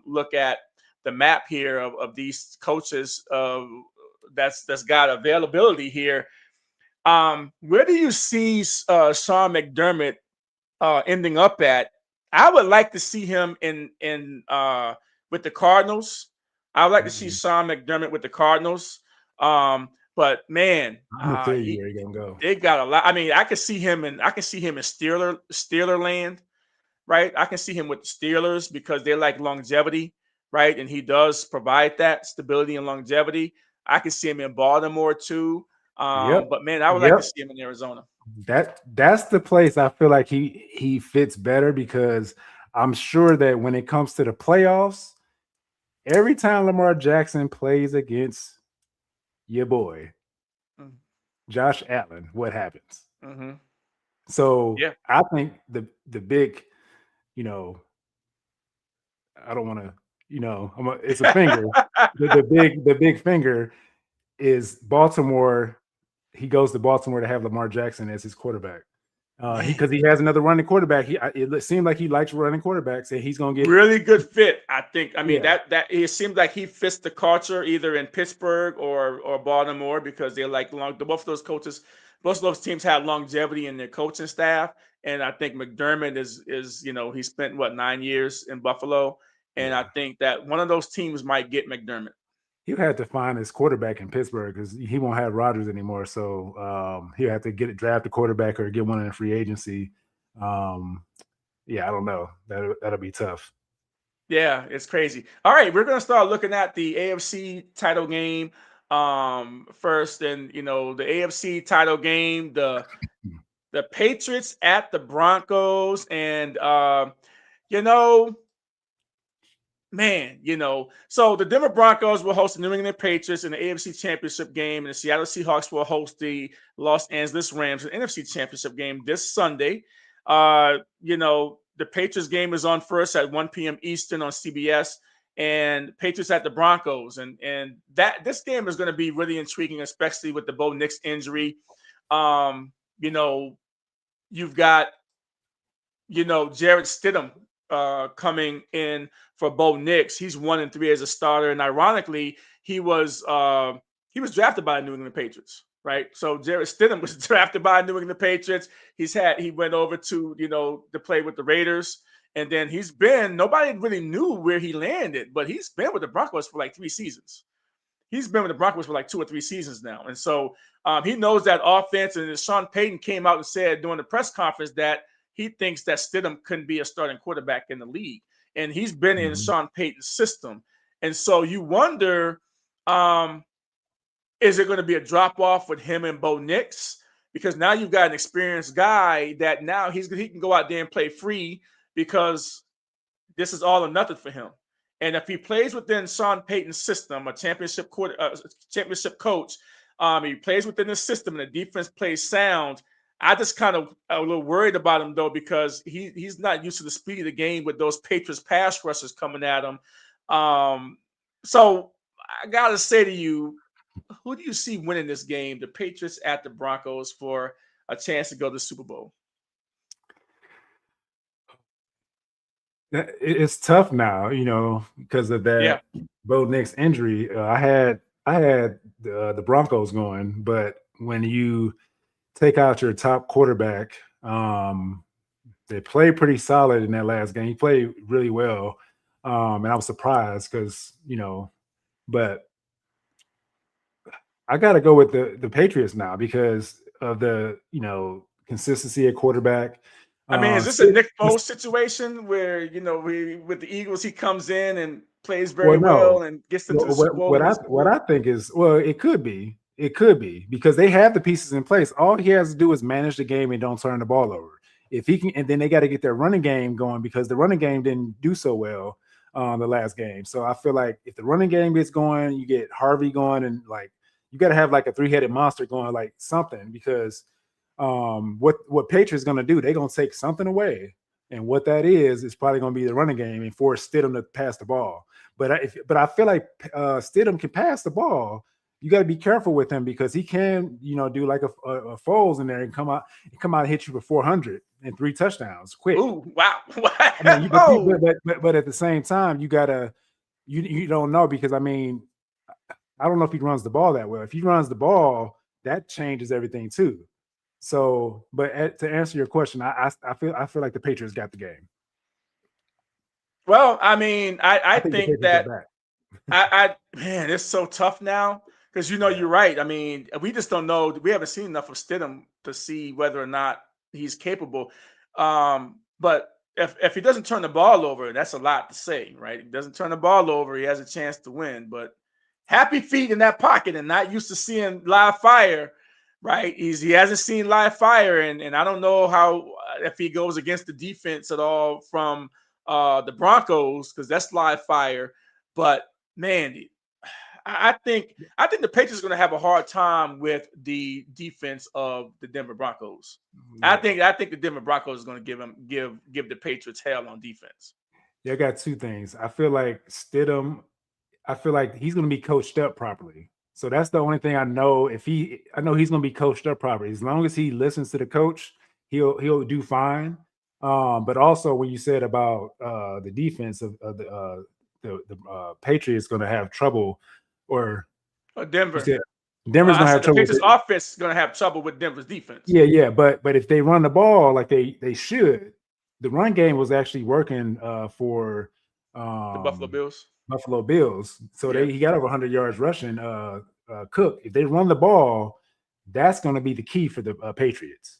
Speaker 2: look at the map here of these coaches that's got availability here. Where do you see Sean McDermott ending up at? I would like to see him in with the Cardinals. I would like to see Sean McDermott with the Cardinals. But man,
Speaker 3: I'm gonna tell you where he's gonna go.
Speaker 2: they got a lot. I mean, I can see him in Steeler land, right? I can see him with the Steelers because they like longevity, right? And he does provide that stability and longevity. I can see him in Baltimore too.
Speaker 3: Yep.
Speaker 2: But man, I would like to see him in Arizona.
Speaker 3: That's the place I feel like he fits better, because I'm sure that when it comes to the playoffs, every time Lamar Jackson plays against your boy, Josh Allen, what happens?
Speaker 2: Mm-hmm.
Speaker 3: So I think the big, I don't want to, it's a finger. the big finger is Baltimore. He goes to Baltimore to have Lamar Jackson as his quarterback. Because he has another running quarterback. It seemed like he likes running quarterbacks, and he's going to get
Speaker 2: really good fit. I think. I mean that it seems like he fits the culture either in Pittsburgh or Baltimore, because they like both of those coaches. Both of those teams have longevity in their coaching staff, and I think McDermott is he spent 9 years in Buffalo, and I think that one of those teams might get McDermott.
Speaker 3: He'll have to find his quarterback in Pittsburgh because he won't have Rodgers anymore. So he'll have to draft a quarterback or get one in free agency. I don't know. That'll be tough.
Speaker 2: Yeah, it's crazy. All right, we're gonna start looking at the AFC title game first, and the AFC title game, the Patriots at the Broncos, and man, so the Denver Broncos will host the New England Patriots in the AFC Championship game, and the Seattle Seahawks will host the Los Angeles Rams in the NFC Championship game this Sunday. The Patriots game is on first at 1 p.m. Eastern on CBS, and Patriots at the Broncos, and that this game is going to be really intriguing, especially with the Bo Nix injury. You've got Jarrett Stidham coming in for Bo Nix. He's 1-3 as a starter, and ironically, he was drafted by the New England Patriots, right? So Jarrett Stidham was drafted by New England Patriots. He went over to to play with the Raiders, and then nobody really knew where he landed, but he's been with the Broncos for like 3 seasons. He's been with the Broncos for like 2 or 3 seasons now, and so he knows that offense. And Sean Payton came out and said during the press conference that he thinks that Stidham couldn't be a starting quarterback in the league. And he's been in Sean Payton's system. And so you wonder, is it going to be a drop-off with him and Bo Nix? Because now you've got an experienced guy that now he can go out there and play free, because this is all or nothing for him. And if he plays within Sean Payton's system, a championship coach, he plays within the system and the defense plays sound, I just kind of a little worried about him, though, because he's not used to the speed of the game with those Patriots pass rushers coming at him. So I got to say to you, who do you see winning this game, the Patriots at the Broncos, for a chance to go to the Super Bowl?
Speaker 3: It's tough now, because of that Bo Nix injury. I had the Broncos going, but when you take out your top quarterback, they played pretty solid in that last game. He played really well, and I was surprised because but I got to go with the Patriots now because of the consistency at quarterback.
Speaker 2: I mean, is this a Nick Foles situation where with the Eagles he comes in and plays very well and gets them to the Super Bowl?
Speaker 3: What I think is, it could be because they have the pieces in place. All he has to do is manage the game and don't turn the ball over. If he can, and then they got to get their running game going because the running game didn't do so well the last game. So I feel like if the running game gets going, you get Harvey going, and like you got to have like a 3-headed monster going, like something, because what Patriots going to do, they're going to take something away, and what that is probably going to be the running game and force Stidham to pass the ball. But I feel like Stidham can pass the ball. You got to be careful with him because he can, do like a Foles in there and come out and hit you for 400 and 3 touchdowns quick.
Speaker 2: Ooh, wow!
Speaker 3: I mean, but at the same time, you gotta you don't know, because I mean, I don't know if he runs the ball that well. If he runs the ball, that changes everything too. So, but to answer your question, I feel like the Patriots got the game.
Speaker 2: Well, I mean, I think that Man, it's so tough now because you're right. I mean, we just don't know. We haven't seen enough of Stidham to see whether or not he's capable. But if he doesn't turn the ball over, that's a lot to say, right? He doesn't turn the ball over, he has a chance to win. But happy feet in that pocket and not used to seeing live fire, right? He hasn't seen live fire, and I don't know how if he goes against the defense at all from the Broncos because that's live fire. But man, I think the Patriots are going to have a hard time with the defense of the Denver Broncos.
Speaker 3: Yeah.
Speaker 2: I think the Denver Broncos is going to give the Patriots hell on defense.
Speaker 3: Yeah, I got two things. I feel like Stidham, I feel like he's going to be coached up properly. So that's the only thing I know. I know he's going to be coached up properly. As long as he listens to the coach, he'll do fine. But also when you said about the defense of the Patriots going to have trouble, or
Speaker 2: Denver.
Speaker 3: Denver's going to have trouble.
Speaker 2: The Patriots offense is going to have trouble with Denver's defense.
Speaker 3: Yeah. But if they run the ball like they should, the run game was actually working for
Speaker 2: the Buffalo
Speaker 3: Bills. So he got over 100 yards rushing. Cook, if they run the ball, that's going to be the key for the Patriots,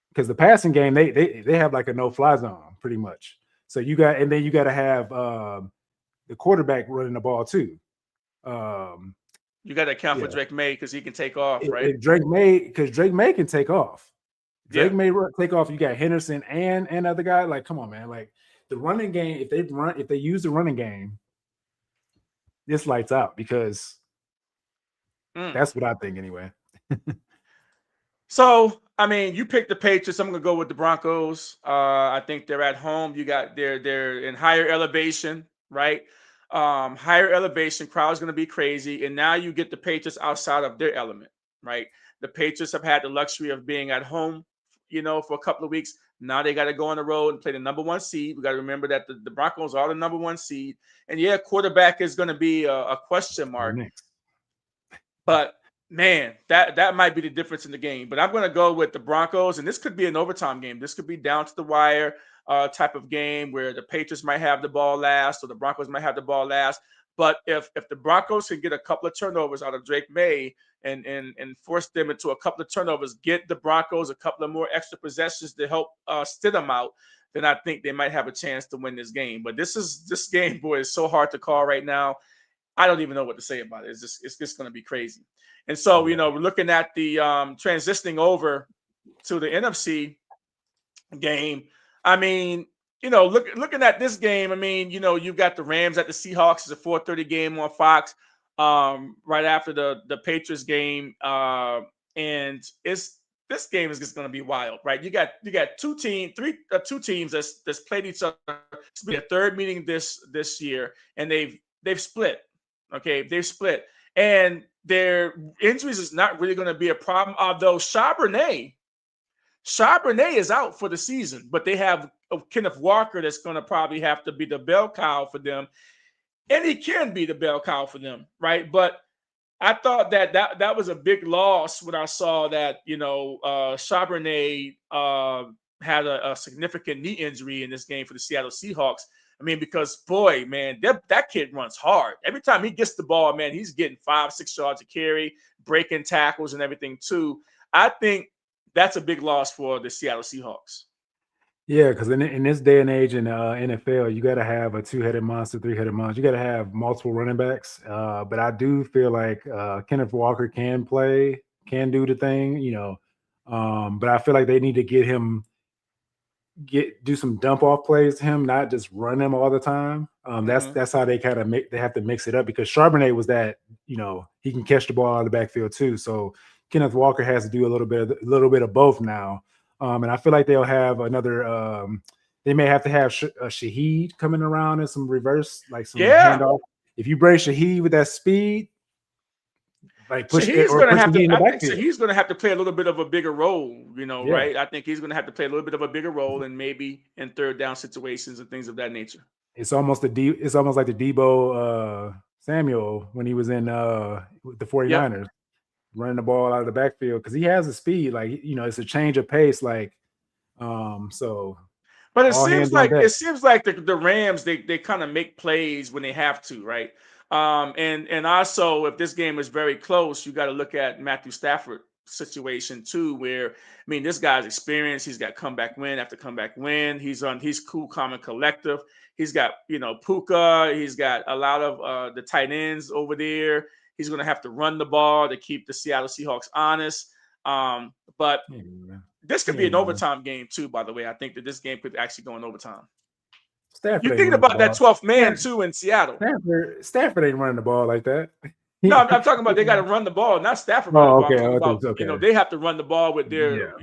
Speaker 3: because the passing game they have like a no-fly zone pretty much. So you got to have the quarterback running the ball too.
Speaker 2: You got to account for Drake May because he can take off, right?
Speaker 3: Drake May can take off. Drake may take off. You got Henderson and other guy. Like, come on, man. Like the running game, if they use the running game, this lights out, because that's what I think anyway.
Speaker 2: So, I mean, you picked the Patriots. I'm going to go with the Broncos. I think they're at home. They're in higher elevation, right? Higher elevation, crowd's going to be crazy. And now you get the Patriots outside of their element, right? The Patriots have had the luxury of being at home, for a couple of weeks. Now they got to go on the road and play the number one seed. We got to remember that the Broncos are the number one seed. And quarterback is going to be a question mark. But man, that might be the difference in the game. But I'm going to go with the Broncos, and this could be an overtime game. This could be down to the wire type of game where the Patriots might have the ball last or the Broncos might have the ball last. But if the Broncos can get a couple of turnovers out of Drake May and force them into a couple of turnovers, get the Broncos a couple of more extra possessions to help Stidham out, then I think they might have a chance to win this game. But this game, boy, is so hard to call right now. I don't even know what to say about it. It's just going to be crazy. And so, we're looking at the transitioning over to the NFC game. I mean, looking at this game, I mean, you've got the Rams at the Seahawks. It's a 4:30 game on Fox right after the Patriots game. And this game is just going to be wild, right? You got two teams that's played each other. It's been a third meeting this year, and they've split. Okay, they've split. And their injuries is not really going to be a problem, although Charbonnet is out for the season, but they have Kenneth Walker that's going to probably have to be the bell cow for them, and he can be the bell cow for them, right? But I thought that was a big loss when I saw that Charbonnet had a significant knee injury in this game for the Seattle Seahawks. I mean, because, boy, man, that kid runs hard. Every time he gets the ball, man, he's getting 5-6 yards a carry, breaking tackles and everything too. I think that's a big loss for the Seattle Seahawks.
Speaker 3: Yeah, because in this day and age in NFL, you got to have a two-headed monster, three-headed monster. You got to have multiple running backs. But I do feel like Kenneth Walker can do the thing, but I feel like they need to do some dump off plays to him, not just run him all the time. That's how they they have to mix it up, because Charbonnet was that, he can catch the ball out of the backfield too. So Kenneth Walker has to do a little bit of both now. And I feel like they'll have another. They may have to have Shaheed coming around in some reverse, like some handoff. If you break Shaheed with that speed, like push it, or push him in the backfield.
Speaker 2: He's going to have to play a little bit of a bigger role, right? I think he's going to have to play a little bit of a bigger role, and maybe in third down situations and things of that nature.
Speaker 3: It's almost like the Debo Samuel when he was in the 49ers. Yep. Running the ball out of the backfield, because he has the speed. Like, it's a change of pace. Like, so.
Speaker 2: But it seems like the Rams, they kind of make plays when they have to, right? And also, if this game is very close, you got to look at Matthew Stafford situation too, where I mean, this guy's experienced. He's got comeback win after comeback win. He's cool, calm, and collective. He's got Puka. He's got a lot of the tight ends over there. He's going to have to run the ball to keep the Seattle Seahawks honest. But this could be an overtime game too. By the way, I think that this game could actually go in overtime. You're thinking about that 12th man too in Seattle.
Speaker 3: Stafford ain't running the ball like that.
Speaker 2: No, I'm talking about they got to run the ball, not Stafford.
Speaker 3: Okay.
Speaker 2: I'm talking about, they have to run the ball with their,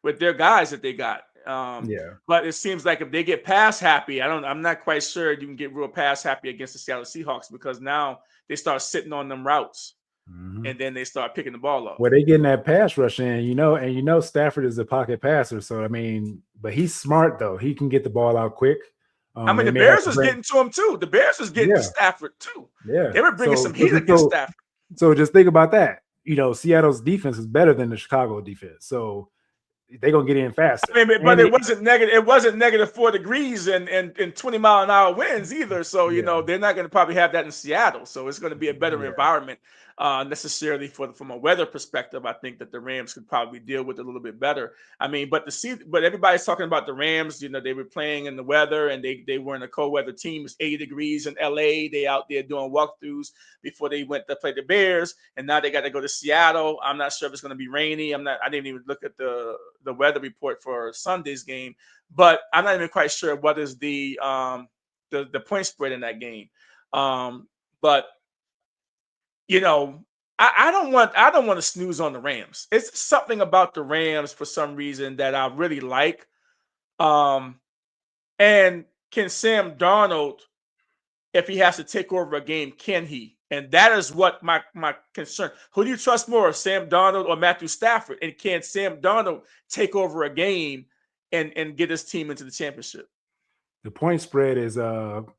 Speaker 2: with their guys that they got. But it seems like if they get pass happy, I'm not quite sure you can get real pass happy against the Seattle Seahawks, because now they start sitting on them routes. And then they start picking the ball up.
Speaker 3: Well, they getting that pass rush in, and Stafford is a pocket passer. So, I mean, but he's smart, though. He can get the ball out quick.
Speaker 2: The Bears was getting to him, too. The Bears was getting to Stafford, too.
Speaker 3: Yeah.
Speaker 2: They were bringing some heat against Stafford.
Speaker 3: So just think about that. Seattle's defense is better than the Chicago defense. So they're going to get in faster.
Speaker 2: I mean, but it wasn't negative. It wasn't negative 4 degrees and 20-mile-an-hour winds either. So, they're not going to probably have that in Seattle. So it's going to be a better environment necessarily from a weather perspective. I think that the Rams could probably deal with it a little bit better. I mean, but everybody's talking about the Rams. They were playing in the weather, and they were in a cold weather team. It's 80 degrees in LA. They out there doing walkthroughs before they went to play the Bears, and now they got to go to Seattle. I'm not sure if it's going to be rainy. I didn't even look at the weather report for Sunday's game, but I'm not even quite sure what is the point spread in that game. But I don't want to snooze on the Rams. It's something about the Rams for some reason that I really like. And can Sam Darnold, if he has to take over a game, can he? And that is what my concern. Who do you trust more, Sam Darnold or Matthew Stafford? And can Sam Darnold take over a game and get his team into the championship?
Speaker 3: The point spread is +2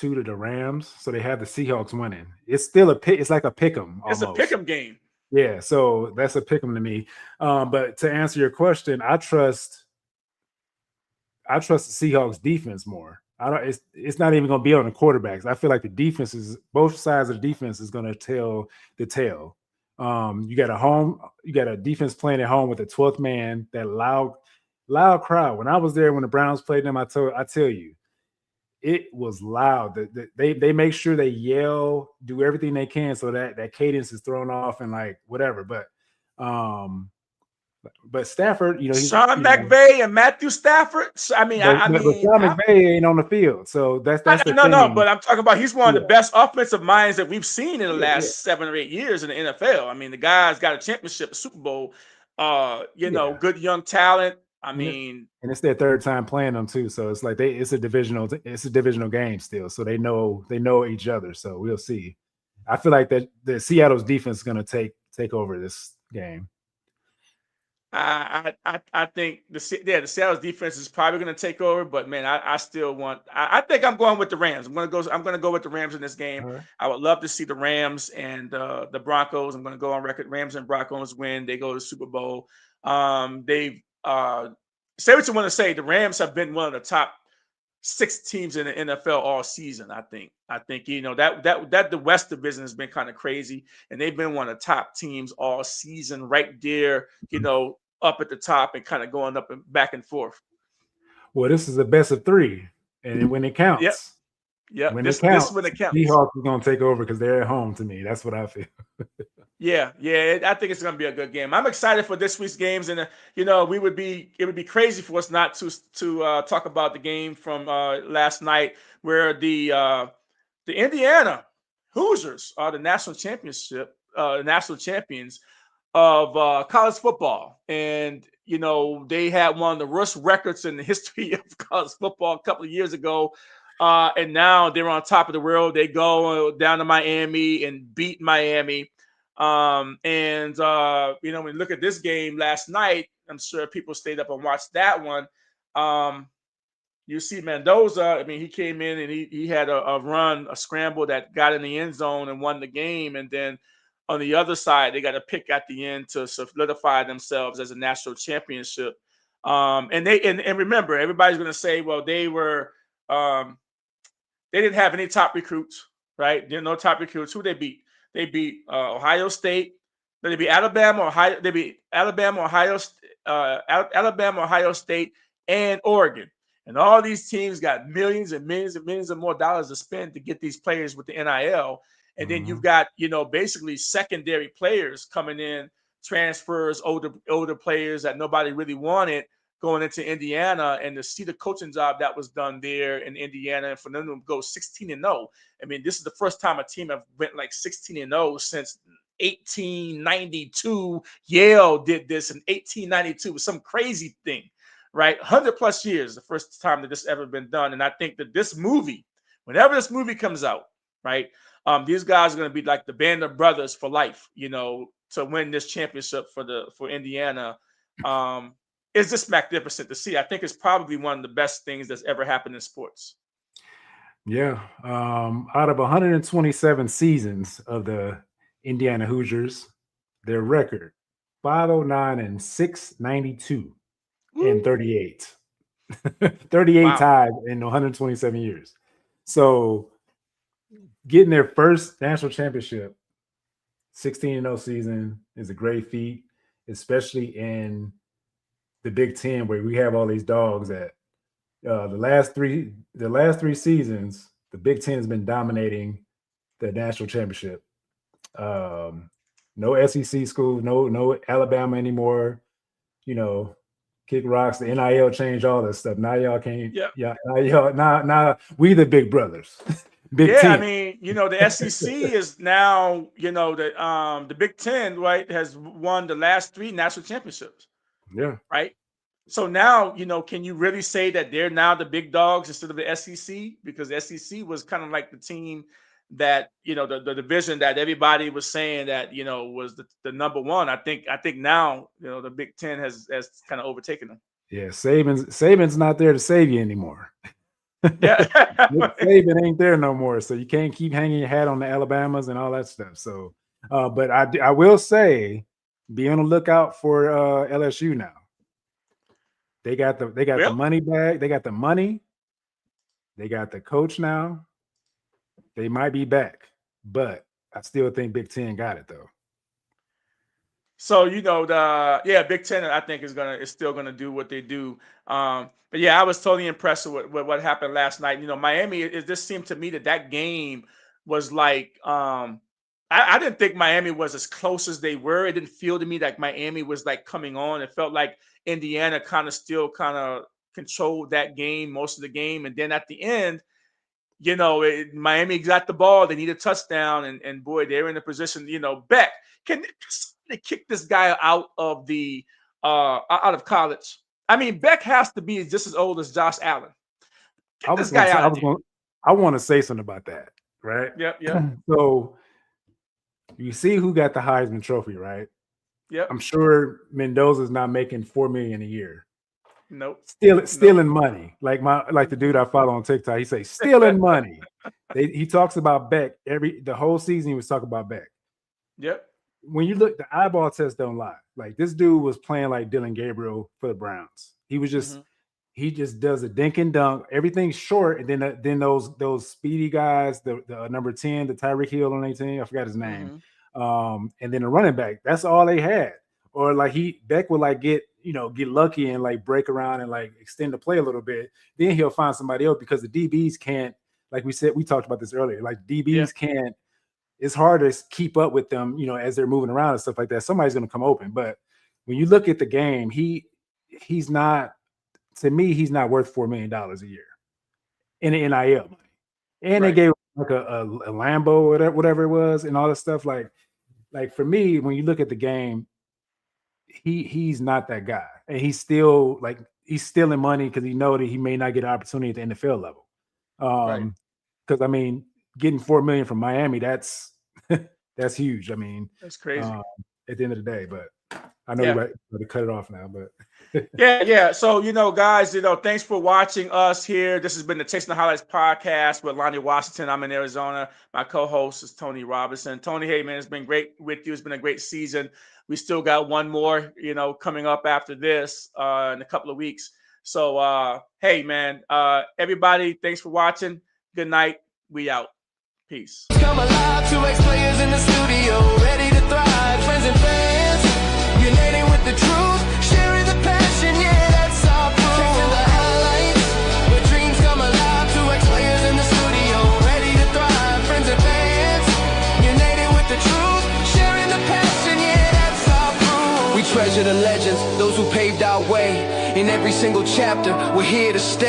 Speaker 3: to the Rams, so they have the Seahawks winning. It's still it's like a pick'em.
Speaker 2: It's a pick'em game.
Speaker 3: Yeah, so that's a pick'em to me. But to answer your question, I trust the Seahawks defense more. It's not even going to be on the quarterbacks. I feel like the defense both sides of the defense is going to tell the tale. You got a defense playing at home with the 12th man, that loud crowd. When I was there when the Browns played them, I tell you, it was loud. They make sure they yell, do everything they can so that cadence is thrown off and like whatever. But Stafford,
Speaker 2: Sean McVay and Matthew Stafford. I mean,
Speaker 3: Sean McVay ain't on the field, so that's the thing.
Speaker 2: No. But I'm talking about he's one of the best offensive minds that we've seen in the last 7 or 8 years in the NFL. I mean, the guy's got a championship, a Super Bowl. Good young talent. I mean, and
Speaker 3: it's their 3rd time playing them too, so it's like it's a divisional game still, so they know each other. So we'll see. I feel like that the Seattle's defense is going to take over this game.
Speaker 2: I think the Seattle's defense is probably going to take over, but man, I still want. I think I'm going with the Rams. I'm going to go with the Rams in this game. Right. I would love to see the Rams and the Broncos. I'm going to go on record. Rams and Broncos win. They go to the Super Bowl. They've say what you want to say. The Rams have been one of the top 6 teams in the NFL all season. I think that the West division has been kind of crazy, and they've been one of the top teams all season, right there, up at the top and kind of going up and back and forth.
Speaker 3: Well, this is the best of 3, and when it counts,
Speaker 2: when
Speaker 3: it counts, Seahawks are going to take over because they're at home. To me, that's what I feel.
Speaker 2: Yeah, I think it's going to be a good game. I'm excited for this week's games, and it would be crazy for us not to talk about the game from last night, where the Indiana Hoosiers are the national champions of college football, and they had one of the worst records in the history of college football a couple of years ago. And now they're on top of the world. They go down to Miami and beat Miami. When you look at this game last night, I'm sure people stayed up and watched that one. You see Mendoza. I mean, he came in and he had a scramble that got in the end zone and won the game. And then on the other side, they got a pick at the end to solidify themselves as a national championship. And remember, everybody's going to say, well, they didn't have any top recruits. right? There are no top recruits. Who they beat? They beat Ohio State. They beat Alabama, Ohio. They beat Alabama, Alabama, Ohio State, and Oregon. And all these teams got millions and millions and millions of more dollars to spend to get these players with the NIL. And then you've got, basically secondary players coming in, transfers, older players that nobody really wanted going into Indiana, and to see the coaching job that was done there in Indiana, and for them to go 16-0. I mean, this is the first time a team have went like 16-0 since 1892. Yale did this in 1892. It was some crazy thing, right? 100 plus years, the first time that this ever been done. And I think that this movie, whenever this movie comes out, right, these guys are going to be like the band of brothers for life, to win this championship for Indiana. It's just magnificent to see. I think it's probably one of the best things that's ever happened in sports.
Speaker 3: Yeah. Out of 127 seasons of the Indiana Hoosiers, their record 509 and 692 and 38. 38 ties in 127 years. So getting their first national championship, 16-0 season, is a great feat, especially in the Big Ten, where we have all these dogs that the last three seasons, the Big Ten has been dominating the national championship. No SEC school, no Alabama anymore. Kick rocks. The NIL changed all this stuff. Now y'all can't. Yeah. Now we the big brothers. Big Ten.
Speaker 2: I mean, the SEC is now, the Big Ten, right, has won the last 3 national championships.
Speaker 3: Yeah.
Speaker 2: Right. So now, can you really say that they're now the big dogs instead of the SEC? Because the SEC was kind of like the team that, the division that everybody was saying that, was the number one. I think now, the Big Ten has kind of overtaken them.
Speaker 3: Yeah. Saban's not there to save you anymore.
Speaker 2: Yeah.
Speaker 3: Saban ain't there no more. So you can't keep hanging your hat on the Alabamas and all that stuff. So, but I will say, be on the lookout for LSU now. They got the money bag. They got the money. They got the coach now. They might be back, but I still think Big Ten got it though.
Speaker 2: So Big Ten, I think is still gonna do what they do. But yeah, I was totally impressed with what happened last night. Miami. It just seemed to me that game was like I didn't think Miami was as close as they were. It didn't feel to me like Miami was like coming on. It felt like Indiana kind of controlled that game, most of the game. And then at the end, Miami got the ball. They need a touchdown. And boy, they're in a position, Beck, can they kick this guy out of college? I mean, Beck has to be just as old as Josh Allen.
Speaker 3: I want to say something about that, right?
Speaker 2: Yep.
Speaker 3: So you see who got the Heisman Trophy, right?
Speaker 2: Yep.
Speaker 3: I'm sure Mendoza's not making $4 million a year.
Speaker 2: Nope.
Speaker 3: Stealing money. Like the dude I follow on TikTok, he says stealing money. He talks about Beck the whole season. He was talking about Beck.
Speaker 2: Yep.
Speaker 3: When you look, the eyeball test don't lie. Like this dude was playing like Dylan Gabriel for the Browns. He was just he just does a dink and dunk. Everything's short, and then those speedy guys, the number 10, the Tyreek Hill on 18, I forgot his name. And then the running back. That's all they had. Or like Beck would like get lucky and like break around and like extend the play a little bit. Then he'll find somebody else because the DBs can't, like we talked about this earlier. Like DBs can't. It's hard to keep up with them, as they're moving around and stuff like that. Somebody's going to come open. But when you look at the game, he's not, to me, he's not worth $4 million a year in the NIL money. And they gave him like a Lambo or whatever it was and all that stuff. Like for me, when you look at the game, he's not that guy. And he's stealing money because he know that he may not get an opportunity at the NFL level. Because I mean, getting $4 million from Miami, that's huge. I mean,
Speaker 2: that's crazy
Speaker 3: at the end of the day, but I know we're about to cut it off now, but
Speaker 2: yeah. So, guys, thanks for watching us here. This has been the Chasing the Highlights podcast with Lonnie Washington. I'm in Arizona. My co-host is Tony Robinson. Tony, hey man, it's been great with you. It's been a great season. We still got one more, coming up after this in a couple of weeks. So, hey man, everybody, thanks for watching. Good night. We out. Peace.
Speaker 1: Come alive, 2X players in the studio, ready to thrive. Friends and fans, uniting with the truth, sharing the passion, yeah, that's our proof. Chasing the highlights, where dreams come alive. 2X players in the studio, ready to thrive. Friends and fans, uniting with the truth, sharing the passion, yeah, that's our proof. We treasure the legends, those who paved our way. In every single chapter, we're here to stay.